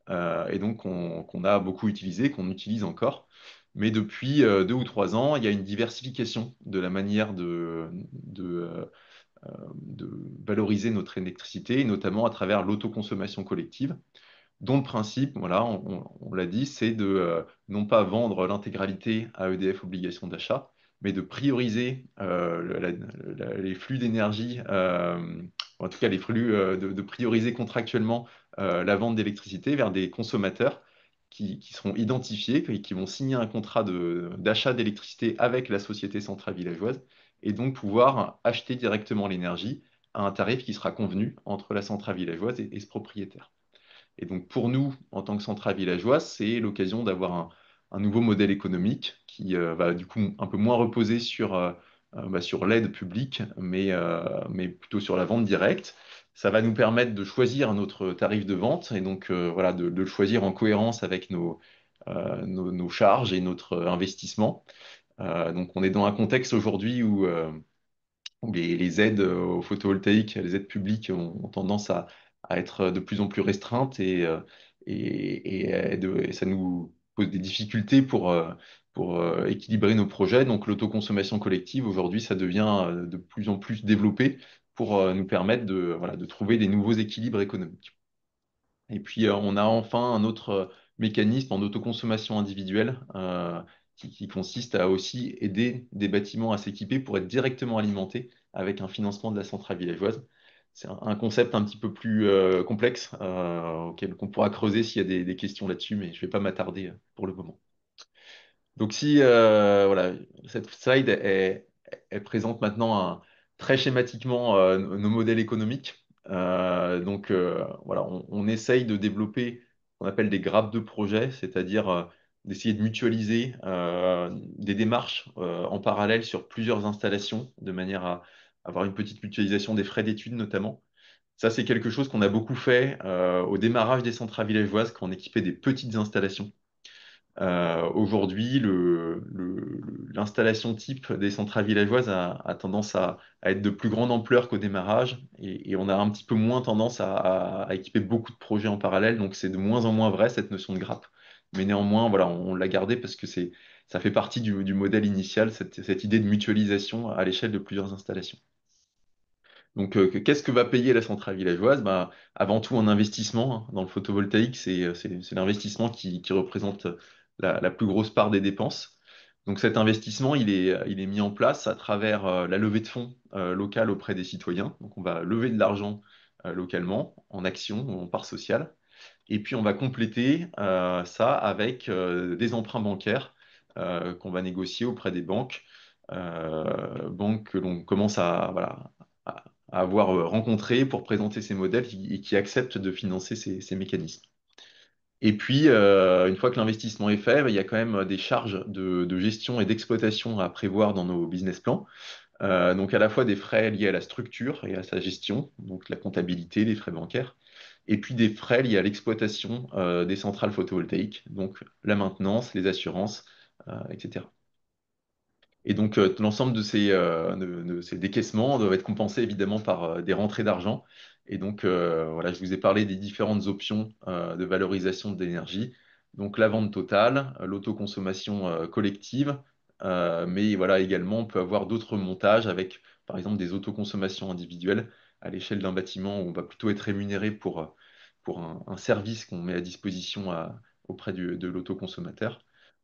Et donc qu'on a beaucoup utilisé, qu'on utilise encore. Mais depuis 2 ou 3 ans, il y a une diversification de la manière de valoriser notre électricité, notamment à travers l'autoconsommation collective, dont le principe, voilà, on l'a dit, c'est de non pas vendre l'intégralité à EDF obligation d'achat, mais de prioriser les flux d'énergie, en tout cas les flux, de prioriser contractuellement la vente d'électricité vers des consommateurs qui seront identifiés, qui vont signer un contrat d'achat d'électricité avec la société centrale villageoise, et donc pouvoir acheter directement l'énergie à un tarif qui sera convenu entre la centrale villageoise et ce propriétaire. Et donc pour nous, en tant que centrale villageoise, c'est l'occasion d'avoir un nouveau modèle économique qui va du coup un peu moins reposer sur l'aide publique, mais plutôt sur la vente directe. Ça va nous permettre de choisir notre tarif de vente et donc voilà, de le choisir en cohérence avec nos charges et notre investissement. Donc on est dans un contexte aujourd'hui où les aides au photovoltaïque, les aides publiques ont tendance à être de plus en plus restreintes et ça nous pose des difficultés pour équilibrer nos projets. Donc l'autoconsommation collective, aujourd'hui, ça devient de plus en plus développé pour nous permettre voilà, de trouver des nouveaux équilibres économiques. Et puis, on a enfin un autre mécanisme en autoconsommation individuelle qui consiste à aussi aider des bâtiments à s'équiper pour être directement alimentés avec un financement de la centrale villageoise. C'est un concept un petit peu plus complexe auquel qu'on pourra creuser s'il y a des questions là-dessus, mais je ne vais pas m'attarder pour le moment. Donc si voilà, cette slide elle présente maintenant très schématiquement nos modèles économiques. Donc voilà, on essaye de développer ce qu'on appelle des grappes de projets, c'est-à-dire d'essayer de mutualiser des démarches en parallèle sur plusieurs installations, de manière à avoir une petite mutualisation des frais d'études notamment. Ça, c'est quelque chose qu'on a beaucoup fait au démarrage des centrales villageoises quand on équipait des petites installations. Aujourd'hui, l'installation type des centrales villageoises a tendance à être de plus grande ampleur qu'au démarrage et on a un petit peu moins tendance à équiper beaucoup de projets en parallèle, donc c'est de moins en moins vrai cette notion de grappe. Mais néanmoins, voilà, on l'a gardé parce que ça fait partie du modèle initial, cette idée de mutualisation à l'échelle de plusieurs installations. Donc, qu'est-ce que va payer la centrale villageoise? Bah, avant tout, un investissement hein. Dans le photovoltaïque, c'est l'investissement qui représente la plus grosse part des dépenses. Donc, cet investissement, il est mis en place à travers la levée de fonds locale auprès des citoyens. Donc, on va lever de l'argent localement, en actions ou en part sociale. Et puis, on va compléter ça avec des emprunts bancaires qu'on va négocier auprès des banques que l'on commence voilà, à avoir rencontrées pour présenter ces modèles et qui acceptent de financer ces mécanismes. Et puis, une fois que l'investissement est fait, il y a quand même des charges de gestion et d'exploitation à prévoir dans nos business plans. Donc à la fois des frais liés à la structure et à sa gestion, donc la comptabilité, les frais bancaires, et puis des frais liés à l'exploitation des centrales photovoltaïques, donc la maintenance, les assurances, etc. Et donc l'ensemble de ces décaissements doivent être compensés évidemment par des rentrées d'argent. Et donc voilà, je vous ai parlé des différentes options de valorisation de l'énergie. Donc la vente totale, l'autoconsommation collective, mais voilà également on peut avoir d'autres montages avec par exemple des autoconsommations individuelles à l'échelle d'un bâtiment où on va plutôt être rémunéré pour un service qu'on met à disposition auprès de l'autoconsommateur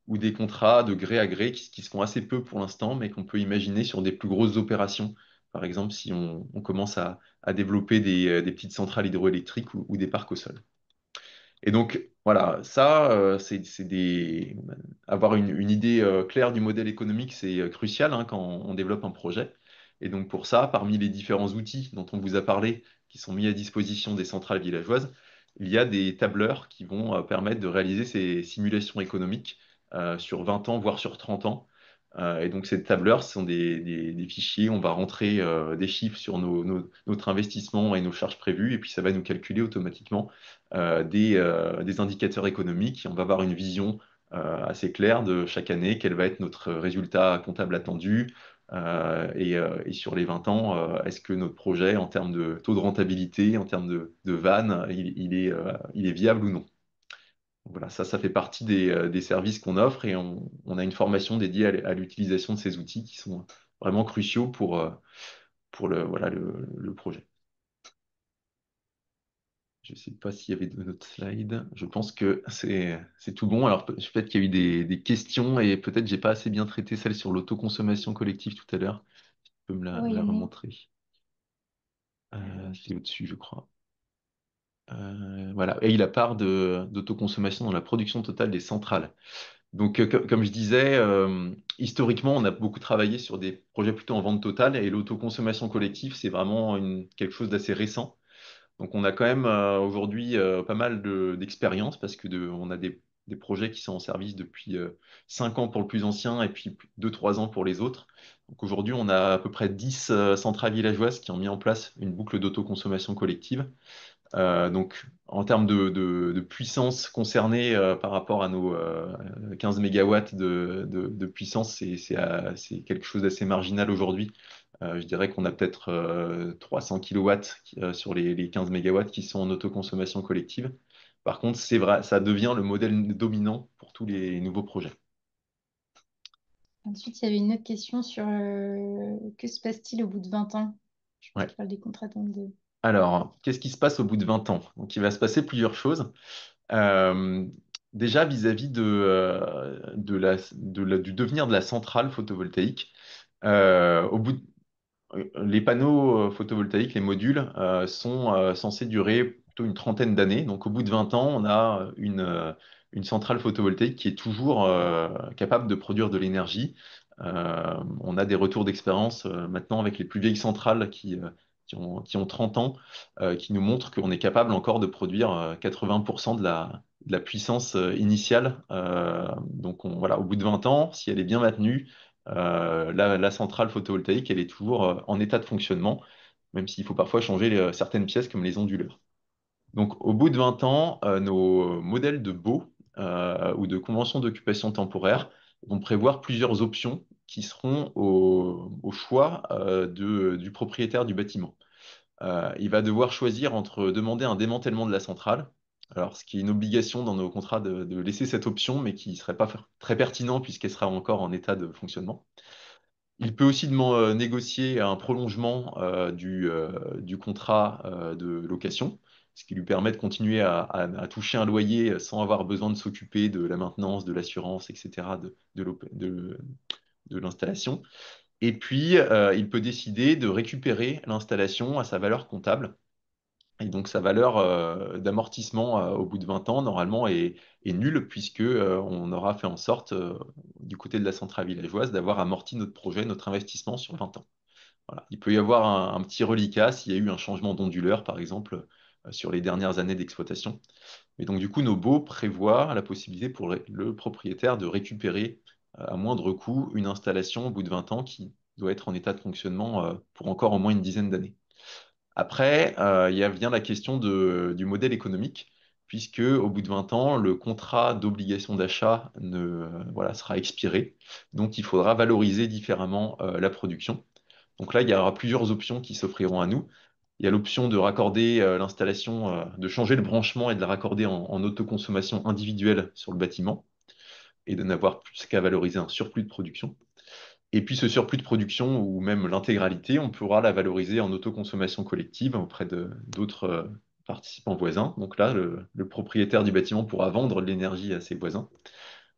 ou des contrats de gré à gré qui se font assez peu pour l'instant, mais qu'on peut imaginer sur des plus grosses opérations. Par exemple, si on commence à développer des petites centrales hydroélectriques ou des parcs au sol. Et donc, voilà, ça, avoir une idée claire du modèle économique, c'est crucial hein, quand on développe un projet. Et donc, pour ça, parmi les différents outils dont on vous a parlé, qui sont mis à disposition des centrales villageoises, il y a des tableurs qui vont permettre de réaliser ces simulations économiques sur 20 ans, voire sur 30 ans. Et donc, ces tableurs, ce sont des fichiers, on va rentrer des chiffres sur notre investissement et nos charges prévues, et puis ça va nous calculer automatiquement des indicateurs économiques et on va avoir une vision assez claire de chaque année, quel va être notre résultat comptable attendu, Et sur les 20 ans, est-ce que notre projet, en termes de taux de rentabilité, en termes de vannes, il est viable ou non? Voilà, ça fait partie des services qu'on offre et on a une formation dédiée à l'utilisation de ces outils qui sont vraiment cruciaux pour voilà, le projet. Je ne sais pas s'il y avait d'autres slides. Je pense que c'est tout bon. Alors peut-être qu'il y a eu des questions et peut-être j'ai pas assez bien traité celle sur l'autoconsommation collective tout à l'heure. Tu peux me Oui, la Yannick. remontrer. C'est au-dessus, je crois. Voilà. Et la part d'autoconsommation dans la production totale des centrales. Donc, comme je disais, historiquement, on a beaucoup travaillé sur des projets plutôt en vente totale et l'autoconsommation collective, c'est vraiment quelque chose d'assez récent. Donc, on a quand même aujourd'hui pas mal d'expérience parce que on a des projets qui sont en service depuis 5 ans pour le plus ancien et puis 2-3 ans pour les autres. Donc, aujourd'hui, on a à peu près 10 centrales villageoises qui ont mis en place une boucle d'autoconsommation collective. Donc, en termes de puissance concernée par rapport à nos 15 mégawatts de puissance, c'est quelque chose d'assez marginal aujourd'hui. Je dirais qu'on a peut-être 300 kilowatts sur les 15 mégawatts qui sont en autoconsommation collective. Par contre, c'est vrai, ça devient le modèle dominant pour tous les nouveaux projets. Ensuite, il y avait une autre question sur que se passe-t-il au bout de 20 ans? Je pense Ouais. qu'il parle des contrats de... Alors, qu'est-ce qui se passe au bout de 20 ans? Donc, il va se passer plusieurs choses. Euh, Déjà, vis-à-vis du devenir de la centrale photovoltaïque, au bout les panneaux photovoltaïques, les modules, sont censés durer plutôt une trentaine d'années. Donc, au bout de 20 ans, on a une centrale photovoltaïque qui est toujours capable de produire de l'énergie. On a des retours d'expérience maintenant avec les plus vieilles centrales qui ont 30 ans, qui nous montrent qu'on est capable encore de produire 80% de la puissance initiale. Donc, voilà, au bout de 20 ans, si elle est bien maintenue, la centrale photovoltaïque, elle est toujours en état de fonctionnement, même s'il faut parfois changer certaines pièces comme les onduleurs. Donc, au bout de 20 ans, nos modèles de baux ou de conventions d'occupation temporaire vont prévoir plusieurs options qui seront au choix du propriétaire du bâtiment. Il va devoir choisir entre demander un démantèlement de la centrale, alors ce qui est une obligation dans nos contrats de laisser cette option, mais qui ne serait pas très pertinent puisqu'elle sera encore en état de fonctionnement. Il peut aussi négocier un prolongement du contrat de location, ce qui lui permet de continuer à toucher un loyer sans avoir besoin de s'occuper de la maintenance, de l'assurance, etc., de l'installation. Et puis, il peut décider de récupérer l'installation à sa valeur comptable. Et donc, sa valeur d'amortissement au bout de 20 ans, normalement, est nulle, puisque on aura fait en sorte, du côté de la centrale villageoise, d'avoir amorti notre projet, notre investissement sur 20 ans. Voilà. Il peut y avoir un petit reliquat s'il y a eu un changement d'onduleur, par exemple, sur les dernières années d'exploitation. Mais donc, du coup, nos baux prévoient la possibilité pour le propriétaire de récupérer à moindre coût une installation au bout de 20 ans qui doit être en état de fonctionnement pour encore au moins une dizaine d'années. Après, vient la question du modèle économique, puisque au bout de 20 ans, le contrat d'obligation d'achat voilà, sera expiré. Donc, il faudra valoriser différemment la production. Donc là, il y aura plusieurs options qui s'offriront à nous. Il y a l'option de raccorder l'installation, de changer le branchement et de la raccorder en autoconsommation individuelle sur le bâtiment et de n'avoir plus qu'à valoriser un surplus de production. Et puis ce surplus de production ou même l'intégralité, on pourra la valoriser en autoconsommation collective auprès d'autres participants voisins. Donc là, le propriétaire du bâtiment pourra vendre de l'énergie à ses voisins.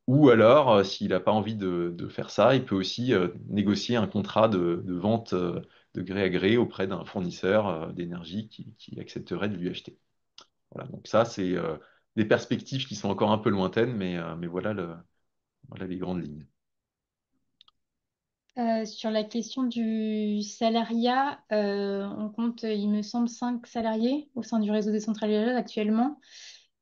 Ou alors, s'il n'a pas envie de faire ça, il peut aussi négocier un contrat de vente de gré à gré auprès d'un fournisseur d'énergie qui accepterait de lui acheter. Voilà, donc ça, c'est des perspectives qui sont encore un peu lointaines, mais voilà, voilà les grandes lignes. Sur la question du salariat, on compte, il me semble, 5 salariés au sein du réseau décentralisé actuellement.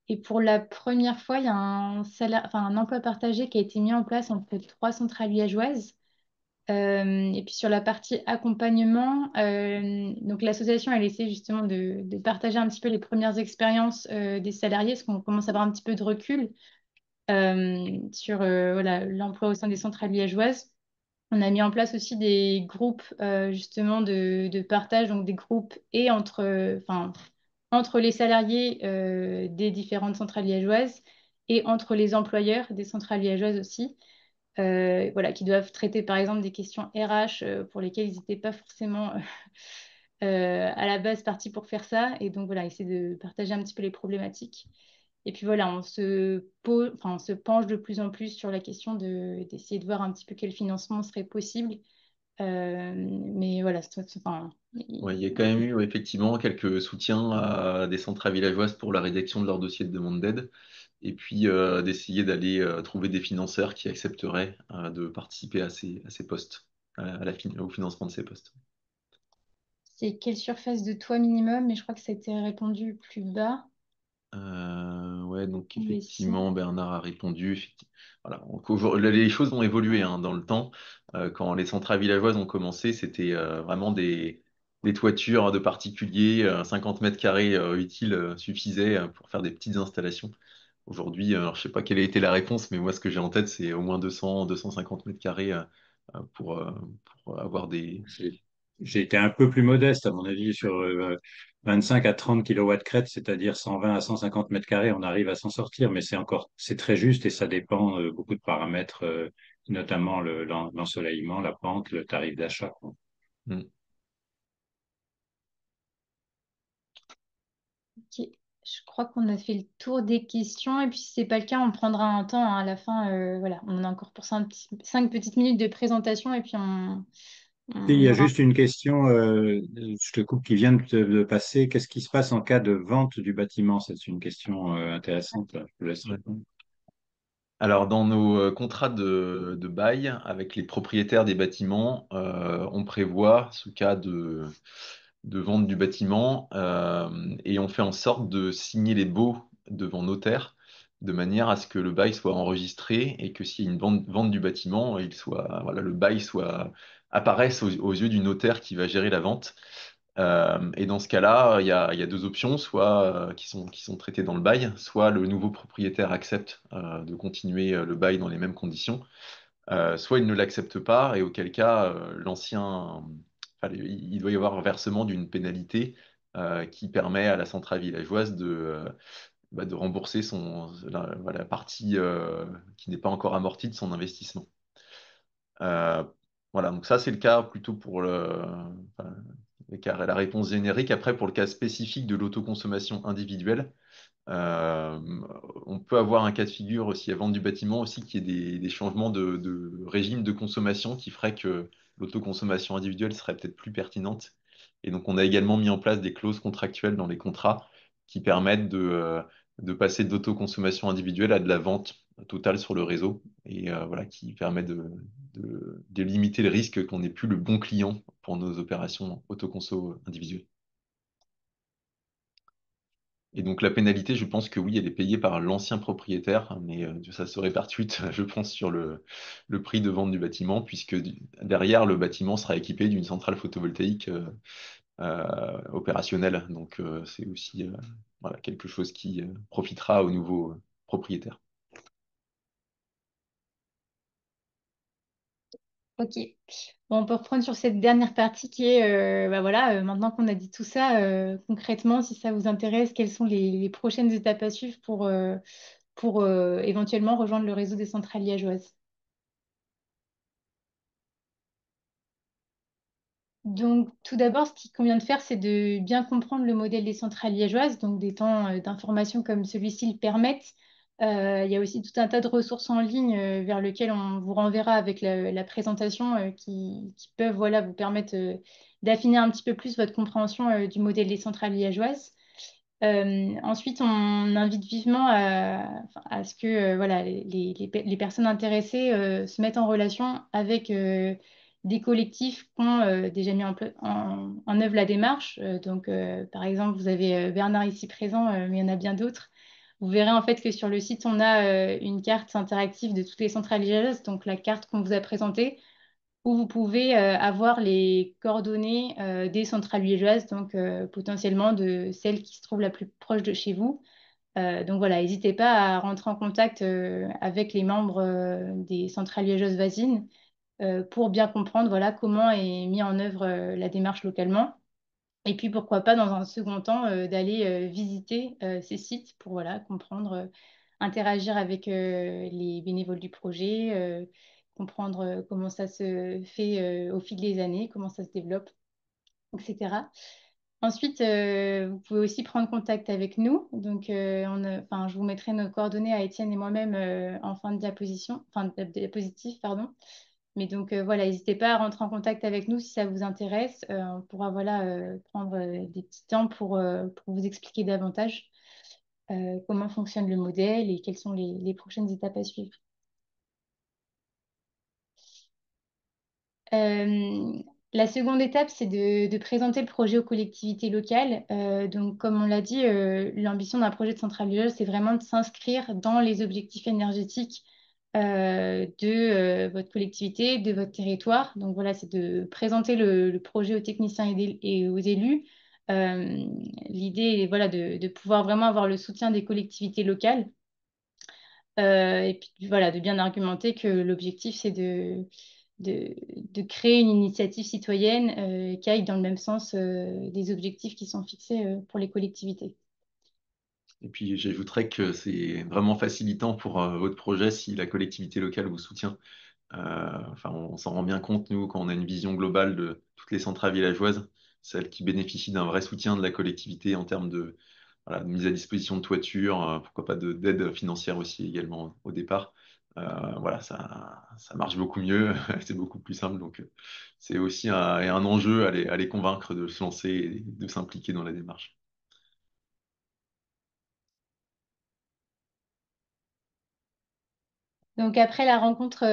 Et pour la première fois, il y a un emploi partagé qui a été mis en place entre 3 centrales liégeoises. Et puis sur la partie accompagnement, donc l'association a essayé justement de partager un petit peu les premières expériences des salariés, parce qu'on commence à avoir un petit peu de recul sur voilà, l'emploi au sein des centrales liégeoises. On a mis en place aussi des groupes justement de partage, donc des groupes et enfin, entre les salariés des différentes centrales liégeoises et entre les employeurs des centrales liégeoises aussi, voilà, qui doivent traiter par exemple des questions RH pour lesquelles ils n'étaient pas forcément à la base partis pour faire ça. Et donc voilà, essayer de partager un petit peu les problématiques. Et puis voilà, enfin, on se penche de plus en plus sur la question d'essayer de voir un petit peu quel financement serait possible. Mais voilà, enfin, Ouais, il y a quand même eu ouais, effectivement quelques soutiens à des centrales villageoises pour la rédaction de leur dossier de demande d'aide, et puis d'essayer d'aller trouver des financeurs qui accepteraient de participer à ces postes, au financement de ces postes. c'est quelle surface de toit minimum, mais je crois que ça a été répondu plus bas. Ouais, donc Mais ici, effectivement, Bernard a répondu. Voilà. Donc, les choses ont évolué hein, dans le temps. Quand les centrales villageoises ont commencé, c'était vraiment des toitures de particuliers. 50 mètres carrés utiles suffisaient pour faire des petites installations. Aujourd'hui, alors, je sais pas quelle a été la réponse, mais moi, ce que j'ai en tête, c'est au moins 200, 250 mètres carrés pour, euh, pour avoir des. J'ai j'ai été un peu plus modeste, à mon avis, sur 25 à 30 kilowatts crête, c'est-à-dire 120 à 150 mètres carrés, on arrive à s'en sortir, mais c'est très juste et ça dépend beaucoup de paramètres, notamment l'ensoleillement, la pente, le tarif d'achat, quoi. Hmm. ok. Je crois qu'on a fait le tour des questions. Et puis, si ce n'est pas le cas, on prendra un temps hein, à la fin. Voilà, on a encore pour 5 petites minutes de présentation. Et puis, Et il on y a aura. juste une question, je te coupe, qui vient de passer. Qu'est-ce qui se passe en cas de vente du bâtiment? C'est une question intéressante, là. Je te laisse Ouais. répondre. Alors, dans nos contrats de bail avec les propriétaires des bâtiments, on prévoit ce cas de vente du bâtiment et on fait en sorte de signer les baux devant notaire de manière à ce que le bail soit enregistré et que s'il y a une vente du bâtiment, voilà, le bail apparaisse aux yeux du notaire qui va gérer la vente. Et dans ce cas-là, il y a deux options, soit qui sont traitées dans le bail, soit le nouveau propriétaire accepte de continuer le bail dans les mêmes conditions, soit il ne l'accepte pas, et auquel cas, il doit y avoir un versement d'une pénalité qui permet à la centrale villageoise de rembourser la partie qui n'est pas encore amortie de son investissement. Euh, voilà, donc ça c'est le cas plutôt pour enfin, la réponse générique. Après, pour le cas spécifique de l'autoconsommation individuelle, euh, on peut avoir un cas de figure aussi à vendre du bâtiment aussi qui est des changements de régime de consommation qui ferait que l'autoconsommation individuelle serait peut-être plus pertinente. Et donc on a également mis en place des clauses contractuelles dans les contrats qui permettent de passer de l'autoconsommation individuelle à de la vente totale sur le réseau et voilà, qui permet de limiter le risque qu'on n'ait plus le bon client pour nos opérations autoconso individuelles. Et donc la pénalité, je pense que oui, elle est payée par l'ancien propriétaire, mais ça se répercute, je pense, sur le prix de vente du bâtiment, puisque derrière, le bâtiment sera équipé d'une centrale photovoltaïque opérationnelle. Donc c'est aussi voilà, quelque chose qui profitera au nouveau propriétaire. Ok. Bon, on peut reprendre sur cette dernière partie qui est, bah voilà, maintenant qu'on a dit tout ça, concrètement, si ça vous intéresse, quelles sont les prochaines étapes à suivre pour éventuellement rejoindre le réseau des centrales liégeoises? Donc, tout d'abord, ce qu'il convient de faire, c'est de bien comprendre le modèle des centrales liégeoises. Donc, des temps d'information comme celui-ci le permettent. Il y a aussi tout un tas de ressources en ligne vers lesquelles on vous renverra avec la présentation qui peuvent voilà, vous permettre d'affiner un petit peu plus votre compréhension du modèle des centrales liégeoises. Ensuite, on invite vivement enfin, à ce que voilà, les personnes intéressées se mettent en relation avec des collectifs qui ont déjà mis en œuvre la démarche. Donc, par exemple, vous avez Bernard ici présent, mais il y en a bien d'autres. Vous verrez en fait que sur le site, on a une carte interactive de toutes les centrales lièges, donc la carte qu'on vous a présentée où vous pouvez avoir les coordonnées des centrales liégeoises, donc potentiellement de celle qui se trouve la plus proche de chez vous. Donc voilà, n'hésitez pas à rentrer en contact avec les membres des centrales liégeoises voisines pour bien comprendre voilà, comment est mis en œuvre la démarche localement. Et puis, pourquoi pas, dans un second temps, d'aller visiter ces sites pour voilà, comprendre, interagir avec les bénévoles du projet, comprendre comment ça se fait au fil des années, comment ça se développe, etc. Ensuite, vous pouvez aussi prendre contact avec nous. Donc, enfin, je vous mettrai nos coordonnées à Étienne et moi-même en fin de diaposition, fin de diapositive, pardon. Mais donc, voilà, n'hésitez pas à rentrer en contact avec nous si ça vous intéresse. On pourra voilà, prendre des petits temps pour vous expliquer davantage comment fonctionne le modèle et quelles sont les prochaines étapes à suivre. Euh, la seconde étape, c'est de présenter le projet aux collectivités locales. Donc, comme on l'a dit, l'ambition d'un projet de centrale villageoise, c'est vraiment de s'inscrire dans les objectifs énergétiques de votre collectivité, de votre territoire. Donc, voilà, c'est de présenter le projet aux techniciens et aux élus. Euh, L'idée est voilà, de pouvoir vraiment avoir le soutien des collectivités locales. Et puis voilà, de bien argumenter que l'objectif, c'est de créer une initiative citoyenne qui aille dans le même sens des objectifs qui sont fixés pour les collectivités. Et puis j'ajouterais que c'est vraiment facilitant pour votre projet si la collectivité locale vous soutient. Enfin, on s'en rend bien compte, nous, quand on a une vision globale de toutes les centrales villageoises, celles qui bénéficient d'un vrai soutien de la collectivité en termes de, voilà, de mise à disposition de toiture, pourquoi pas d'aide financière aussi également au départ. Voilà, ça marche beaucoup mieux, c'est beaucoup plus simple. Donc, c'est aussi un enjeu à les convaincre de se lancer et de s'impliquer dans la démarche. Donc après la rencontre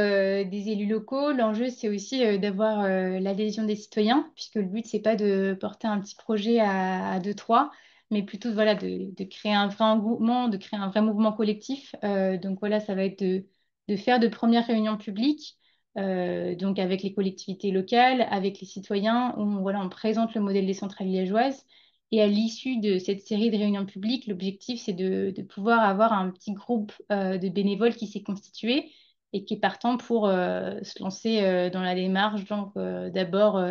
des élus locaux, l'enjeu c'est aussi d'avoir l'adhésion des citoyens, puisque le but c'est pas de porter un petit projet à deux, trois, mais plutôt voilà, de créer un vrai engouement, de créer un vrai mouvement collectif. Donc voilà, ça va être de faire de premières réunions publiques, donc avec les collectivités locales, avec les citoyens, où voilà, on présente le modèle des centrales liégeoises. Et à l'issue de cette série de réunions publiques, l'objectif, c'est de pouvoir avoir un petit groupe de bénévoles qui s'est constitué et qui est partant pour se lancer dans la démarche. Donc, d'abord,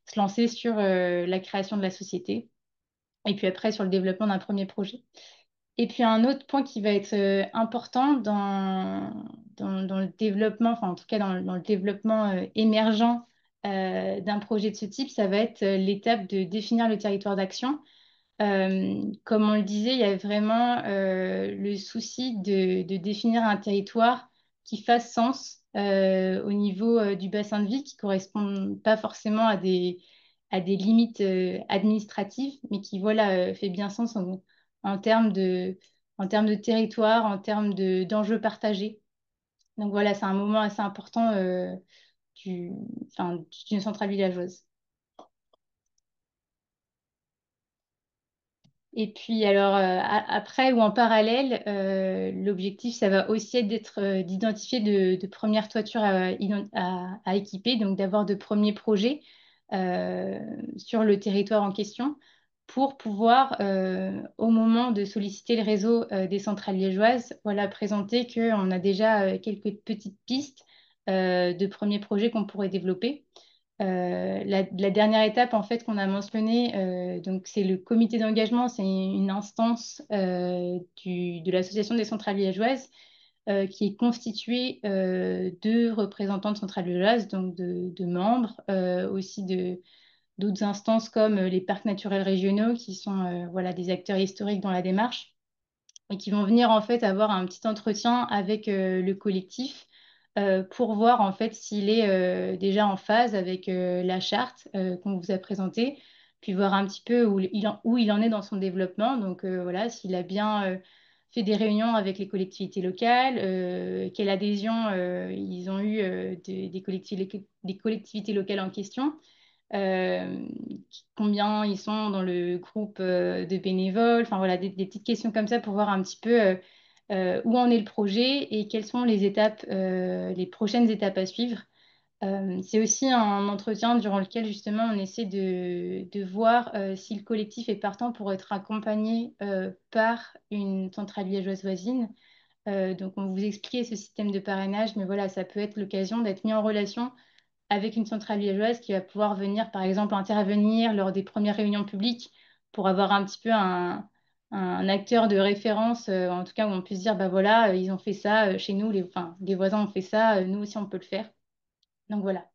se lancer sur la création de la société et puis après sur le développement d'un premier projet. Et puis, un autre point qui va être important dans le développement, enfin, en tout cas, dans le développement émergent d'un projet de ce type, ça va être l'étape de définir le territoire d'action. Comme on le disait, il y a vraiment le souci de définir un territoire qui fasse sens au niveau du bassin de vie, qui ne correspond pas forcément à des limites administratives, mais qui voilà, fait bien sens en termes en termes de territoire, en termes d'enjeux partagés. Donc voilà, c'est un moment assez important du, enfin, d'une centrale villageoise. Et puis, alors, après ou en parallèle, l'objectif, ça va aussi être d'identifier de premières toitures à équiper, donc d'avoir de premiers projets euh, sur le territoire en question pour pouvoir, au moment de solliciter le réseau des centrales liégeoises, voilà, présenter qu'on a déjà quelques petites pistes de premiers projets qu'on pourrait développer. La dernière étape en fait qu'on a mentionnée, donc c'est le comité d'engagement, c'est une instance de l'association des centrales liégeoises qui est constituée de représentants de centrales liégeoises, donc de membres, aussi d'autres instances comme les parcs naturels régionaux qui sont voilà, des acteurs historiques dans la démarche et qui vont venir en fait avoir un petit entretien avec le collectif pour voir en fait s'il est déjà en phase avec la charte qu'on vous a présentée, puis voir un petit peu où il en est dans son développement. Donc voilà, s'il a bien fait des réunions avec les collectivités locales, quelle adhésion ils ont eu des collectivités locales en question, euh, combien ils sont dans le groupe de bénévoles, enfin voilà, des petites questions comme ça pour voir un petit peu où en est le projet et quelles sont les étapes, les prochaines étapes à suivre. C'est aussi un entretien durant lequel justement on essaie de voir si le collectif est partant pour être accompagné par une centrale liégeoise voisine. Donc on vous expliquait ce système de parrainage, mais voilà, ça peut être l'occasion d'être mis en relation avec une centrale liégeoise qui va pouvoir venir, par exemple, intervenir lors des premières réunions publiques pour avoir un petit peu un acteur de référence, en tout cas où on puisse dire, bah voilà, ils ont fait ça chez nous, enfin, les voisins ont fait ça, nous aussi on peut le faire. Donc voilà.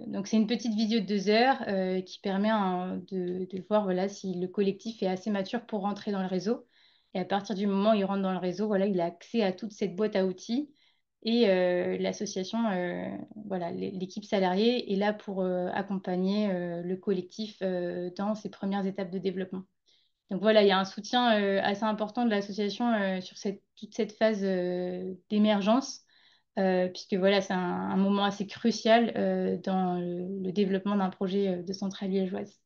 Donc c'est une petite vidéo de 2 heures qui permet de voir voilà, si le collectif est assez mature pour rentrer dans le réseau. Et à partir du moment où il rentre dans le réseau, voilà, il a accès à toute cette boîte à outils. Et l'association, voilà, l'équipe salariée est là pour accompagner le collectif dans ses premières étapes de développement. Donc voilà, il y a un soutien assez important de l'association sur toute cette phase d'émergence, puisque voilà, c'est un moment assez crucial dans le développement d'un projet de centrale liégeoise.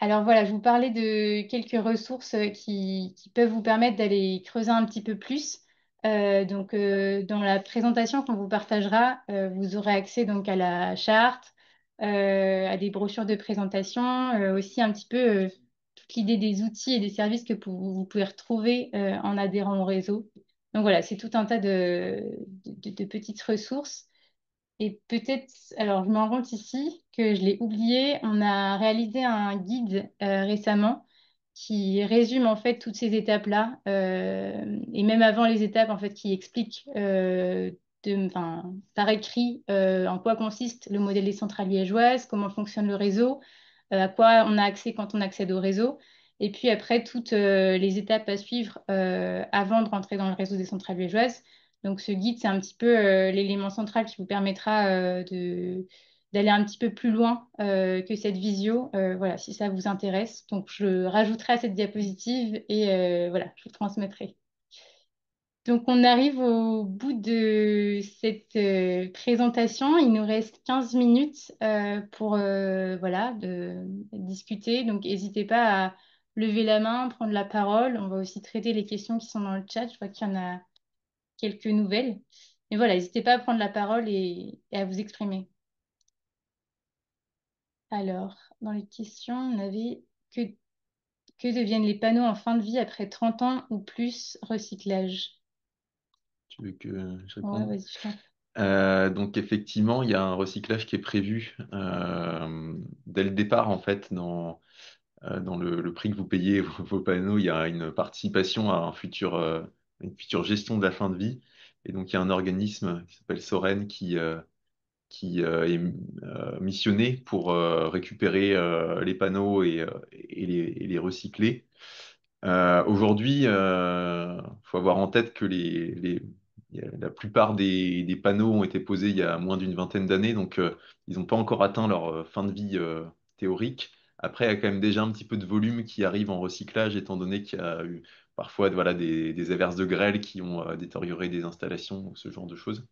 Alors voilà, je vous parlais de quelques ressources qui peuvent vous permettre d'aller creuser un petit peu plus. Dans la présentation qu'on vous partagera, vous aurez accès donc à la charte, à des brochures de présentation, aussi un petit peu toute l'idée des outils et des services que vous pouvez retrouver en adhérant au réseau. Donc voilà, c'est tout un tas de petites ressources. Et peut-être, alors je me rends compte ici que je l'ai oublié, on a réalisé un guide récemment qui résume en fait toutes ces étapes-là, et même avant les étapes en fait qui explique enfin, par écrit en quoi consiste le modèle des centrales liégeoises, comment fonctionne le réseau, à quoi on a accès quand on accède au réseau, et puis après toutes les étapes à suivre avant de rentrer dans le réseau des centrales liégeoises. Donc ce guide, c'est un petit peu l'élément central qui vous permettra d'aller un petit peu plus loin que cette visio, voilà, si ça vous intéresse. Donc je rajouterai à cette diapositive et voilà, je vous transmettrai. Donc on arrive au bout de cette présentation. Il nous reste 15 minutes pour voilà, discuter. Donc n'hésitez pas à lever la main, prendre la parole. On va aussi traiter les questions qui sont dans le chat. Je vois qu'il y en a quelques nouvelles. Mais voilà, n'hésitez pas à prendre la parole et à vous exprimer. Alors, dans les questions, on avait que, que deviennent les panneaux en fin de vie après 30 ans ou plus recyclage? Tu veux que je Ouais, réponde? vas-y, je t'en prie. Donc effectivement, il y a un recyclage qui est prévu dès le départ en fait dans le prix que vous payez vos panneaux, il y a une participation à une future gestion de la fin de vie. Et donc il y a un organisme qui s'appelle Soren qui est missionné pour récupérer les panneaux et les recycler. Aujourd'hui, il faut avoir en tête que la plupart des panneaux ont été posés il y a moins d'une vingtaine d'années, donc ils n'ont pas encore atteint leur fin de vie théorique. Après, il y a quand même déjà un petit peu de volume qui arrive en recyclage, étant donné qu'il y a eu parfois voilà, des averses de grêle qui ont détérioré des installations ou ce genre de choses.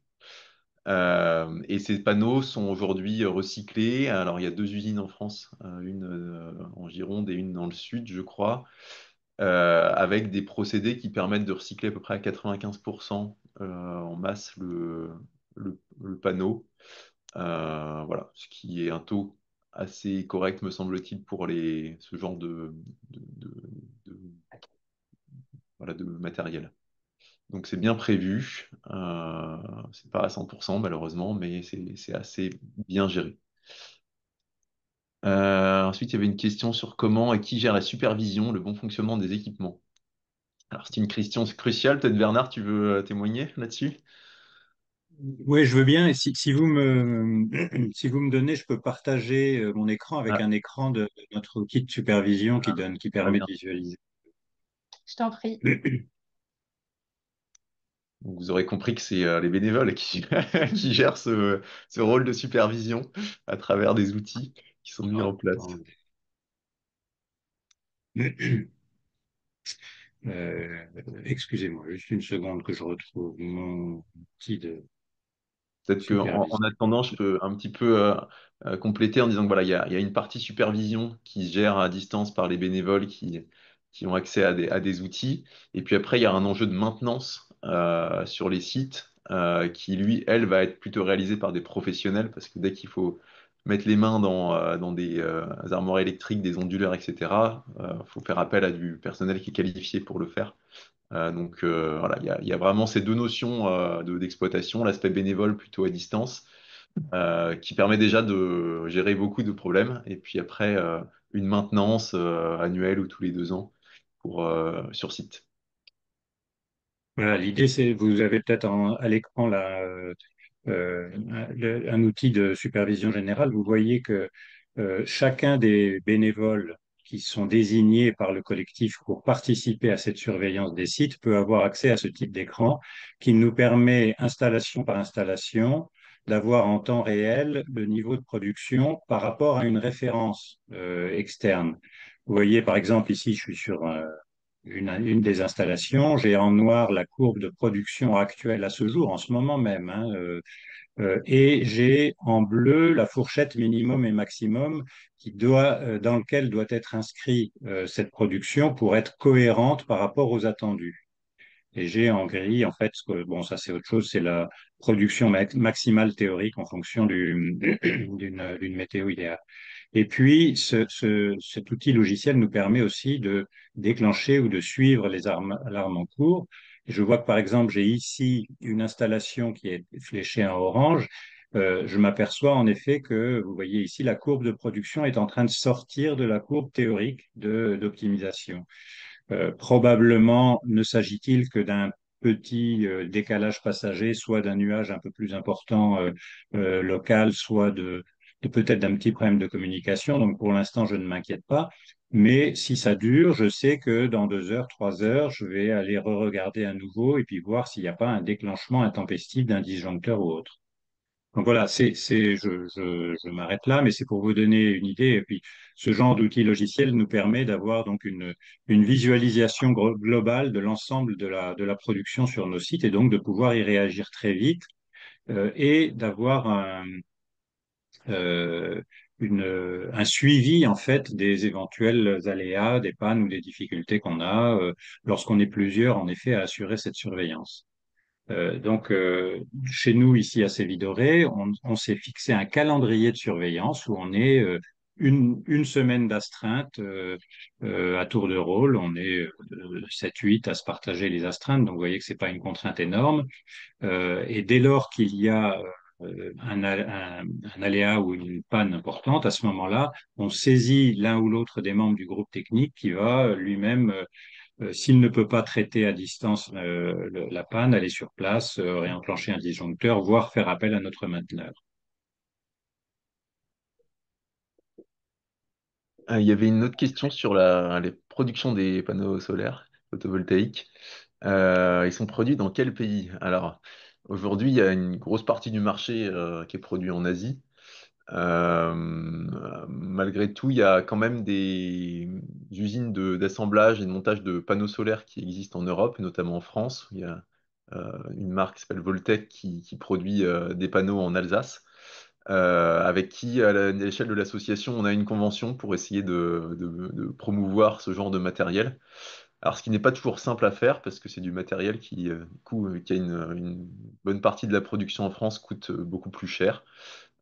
Et ces panneaux sont aujourd'hui recyclés. Alors, il y a 2 usines en France, une en Gironde et une dans le sud, je crois, avec des procédés qui permettent de recycler à peu près à 95% en masse le panneau. Voilà, ce qui est un taux assez correct, me semble-t-il, pour ce genre de, de- de- voilà, de matériel. Donc c'est bien prévu. C'est pas à 100% malheureusement, mais c'est assez bien géré. Ensuite, il y avait une question sur comment et qui gère la supervision, le bon fonctionnement des équipements. Alors, c'est une question cruciale. Peut-être Bernard, tu veux témoigner là-dessus? Oui, je veux bien. Et si vous si vous me donnez, je peux partager mon écran avec Ah, un écran de notre outil de supervision qui très permet de bien. visualiser. Je t'en prie. Donc, vous aurez compris que c'est les bénévoles qui gèrent ce rôle de supervision à travers des outils qui sont mis en place. Attendez. Excusez-moi, juste une seconde que je retrouve mon outil de Peut-être qu'en supervision. attendant, je peux un petit peu compléter en disant que voilà, il y a une partie supervision qui se gère à distance par les bénévoles qui ont accès à des outils. Et puis après, il y a un enjeu de maintenance sur les sites qui, lui, elle, va être plutôt réalisé par des professionnels parce que dès qu'il faut mettre les mains dans des armoires électriques, des onduleurs, etc., il faut faire appel à du personnel qui est qualifié pour le faire. Voilà, il y a vraiment ces deux notions d'exploitation, l'aspect bénévole plutôt à distance, qui permet déjà de gérer beaucoup de problèmes, et puis après une maintenance annuelle ou tous les 2 ans sur site. Voilà, l'idée, c'est, vous avez peut-être à l'écran là, un outil de supervision générale. Vous voyez que chacun des bénévoles qui sont désignés par le collectif pour participer à cette surveillance des sites peut avoir accès à ce type d'écran qui nous permet, installation par installation, d'avoir en temps réel le niveau de production par rapport à une référence externe. Vous voyez, par exemple, ici, je suis sur une des installations. J'ai en noir la courbe de production actuelle à ce jour, en ce moment même, hein, et j'ai en bleu la fourchette minimum et maximum dans lequel doit être inscrit cette production pour être cohérente par rapport aux attendus. Et j'ai en gris, en fait, bon, ça c'est autre chose, c'est la production maximale théorique en fonction d'une météo idéale. Et puis, cet outil logiciel nous permet aussi de déclencher ou de suivre les alarmes en cours. Je vois que, par exemple, j'ai ici une installation qui est fléchée en orange. Je m'aperçois en effet que, vous voyez ici, la courbe de production est en train de sortir de la courbe théorique d'optimisation. Probablement ne s'agit-il que d'un petit décalage passager, soit d'un nuage un peu plus important local, soit de peut-être d'un petit problème de communication. Donc pour l'instant, je ne m'inquiète pas. Mais si ça dure, je sais que dans 2 heures, 3 heures, je vais aller re-regarder à nouveau et puis voir s'il n'y a pas un déclenchement intempestif d'un disjoncteur ou autre. Donc voilà, je m'arrête là, mais c'est pour vous donner une idée. Et puis, ce genre d'outil logiciel nous permet d'avoir donc une visualisation globale de l'ensemble de la production sur nos sites et donc de pouvoir y réagir très vite et d'avoir euh, un suivi en fait des éventuels aléas, des pannes ou des difficultés qu'on a lorsqu'on est plusieurs en effet à assurer cette surveillance. Chez nous, ici à Sévidoré, on s'est fixé un calendrier de surveillance où on est une semaine d'astreinte à tour de rôle. On est 7-8 à se partager les astreintes, donc vous voyez que c'est pas une contrainte énorme. Et dès lors qu'il y a un aléa ou une panne importante, à ce moment-là, on saisit l'un ou l'autre des membres du groupe technique qui va lui-même s'il ne peut pas traiter à distance la panne, aller sur place, réenclencher un disjoncteur, voire faire appel à notre mainteneur. Il y avait une autre question sur les productions des panneaux solaires photovoltaïques. Ils sont produits dans quel pays? Alors, aujourd'hui, il y a une grosse partie du marché qui est produit en Asie. Malgré tout, il y a quand même des usines d'assemblage et de montage de panneaux solaires qui existent en Europe, notamment en France. Il y a une marque qui s'appelle Voltec qui produit des panneaux en Alsace, avec qui, à l'échelle de l'association, on a une convention pour essayer de promouvoir ce genre de matériel. Alors, ce qui n'est pas toujours simple à faire, parce que c'est du matériel qui a une bonne partie de la production en France coûte beaucoup plus cher.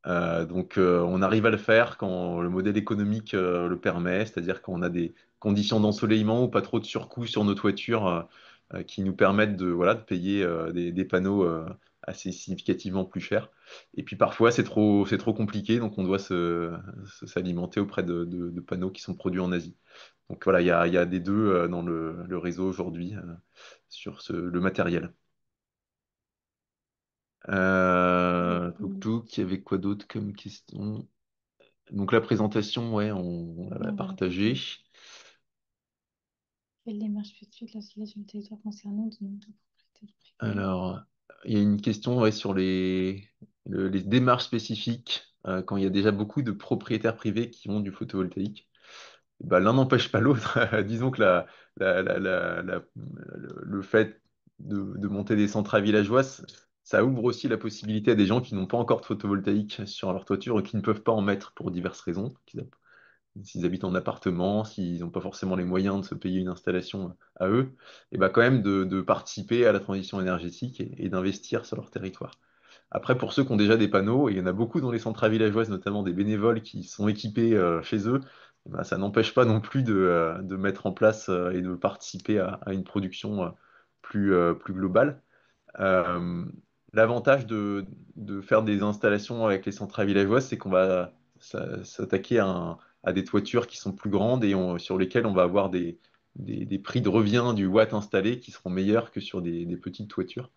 On arrive à le faire quand le modèle économique le permet, c'est-à-dire quand on a des conditions d'ensoleillement ou pas trop de surcoût sur nos toitures qui nous permettent voilà, de payer des panneaux assez significativement plus chers. Et puis parfois, c'est trop compliqué, donc on doit s'alimenter auprès de panneaux qui sont produits en Asie. Donc voilà, il y a des deux dans le réseau aujourd'hui sur le matériel. Il y avait quoi d'autre comme question? Donc la présentation, ouais, on l'a On va la partagée. partager. Quelle démarche spécifique lorsqu'il sur le territoire concerné de notre propriété privée? Alors, il y a une question ouais, sur les démarches spécifiques quand il y a déjà beaucoup de propriétaires privés qui ont du photovoltaïque. Bah, l'un n'empêche pas l'autre. Disons que le fait de monter des centrales villageoises, ça ouvre aussi la possibilité à des gens qui n'ont pas encore de photovoltaïque sur leur toiture et qui ne peuvent pas en mettre pour diverses raisons. S'ils habitent en appartement, s'ils n'ont pas forcément les moyens de se payer une installation à eux, et bah quand même de participer à la transition énergétique et d'investir sur leur territoire. Après, pour ceux qui ont déjà des panneaux, et il y en a beaucoup dans les centrales villageoises, notamment des bénévoles qui sont équipés chez eux, bah, ça n'empêche pas non plus de mettre en place et de participer à une production plus globale. Euh, L'avantage de faire des installations avec les centrales villageoises, c'est qu'on va s'attaquer à des toitures qui sont plus grandes et sur lesquelles on va avoir des prix de revient du watt installé qui seront meilleurs que sur des petites toitures.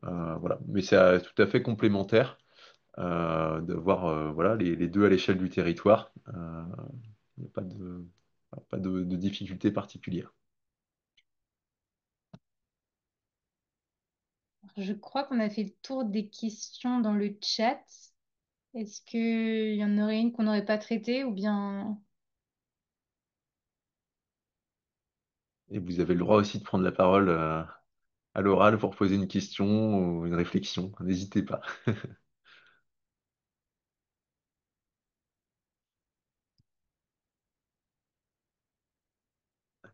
Voilà. Mais c'est tout à fait complémentaire d'avoir voilà, les deux à l'échelle du territoire. Il n'y a pas de difficulté particulière. Je crois qu'on a fait le tour des questions dans le chat. Est-ce qu'il y en aurait une qu'on n'aurait pas traitée ou bien... Et vous avez le droit aussi de prendre la parole à l'oral pour poser une question ou une réflexion. N'hésitez pas.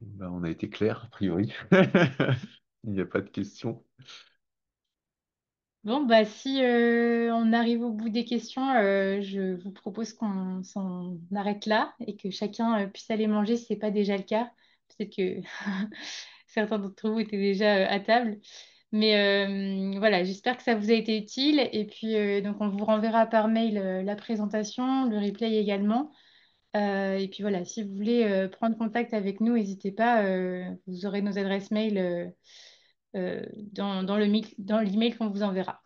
Ben, on a été clair, a priori. Il n'y a pas de questions. Bon, bah si on arrive au bout des questions, je vous propose qu'on s'en arrête là et que chacun puisse aller manger si ce n'est pas déjà le cas. Peut-être que certains d'entre vous étaient déjà à table. Mais voilà, j'espère que ça vous a été utile. Et puis, donc, on vous renverra par mail la présentation, le replay également. Et puis voilà, si vous voulez prendre contact avec nous, n'hésitez pas. Vous aurez nos adresses mail dans l'email qu'on vous enverra.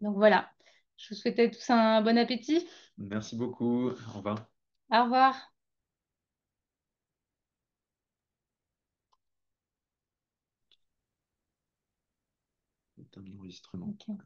Donc voilà, je vous souhaite à tous un bon appétit. Merci beaucoup. Au revoir. Au revoir. C'est un enregistrement. Ok.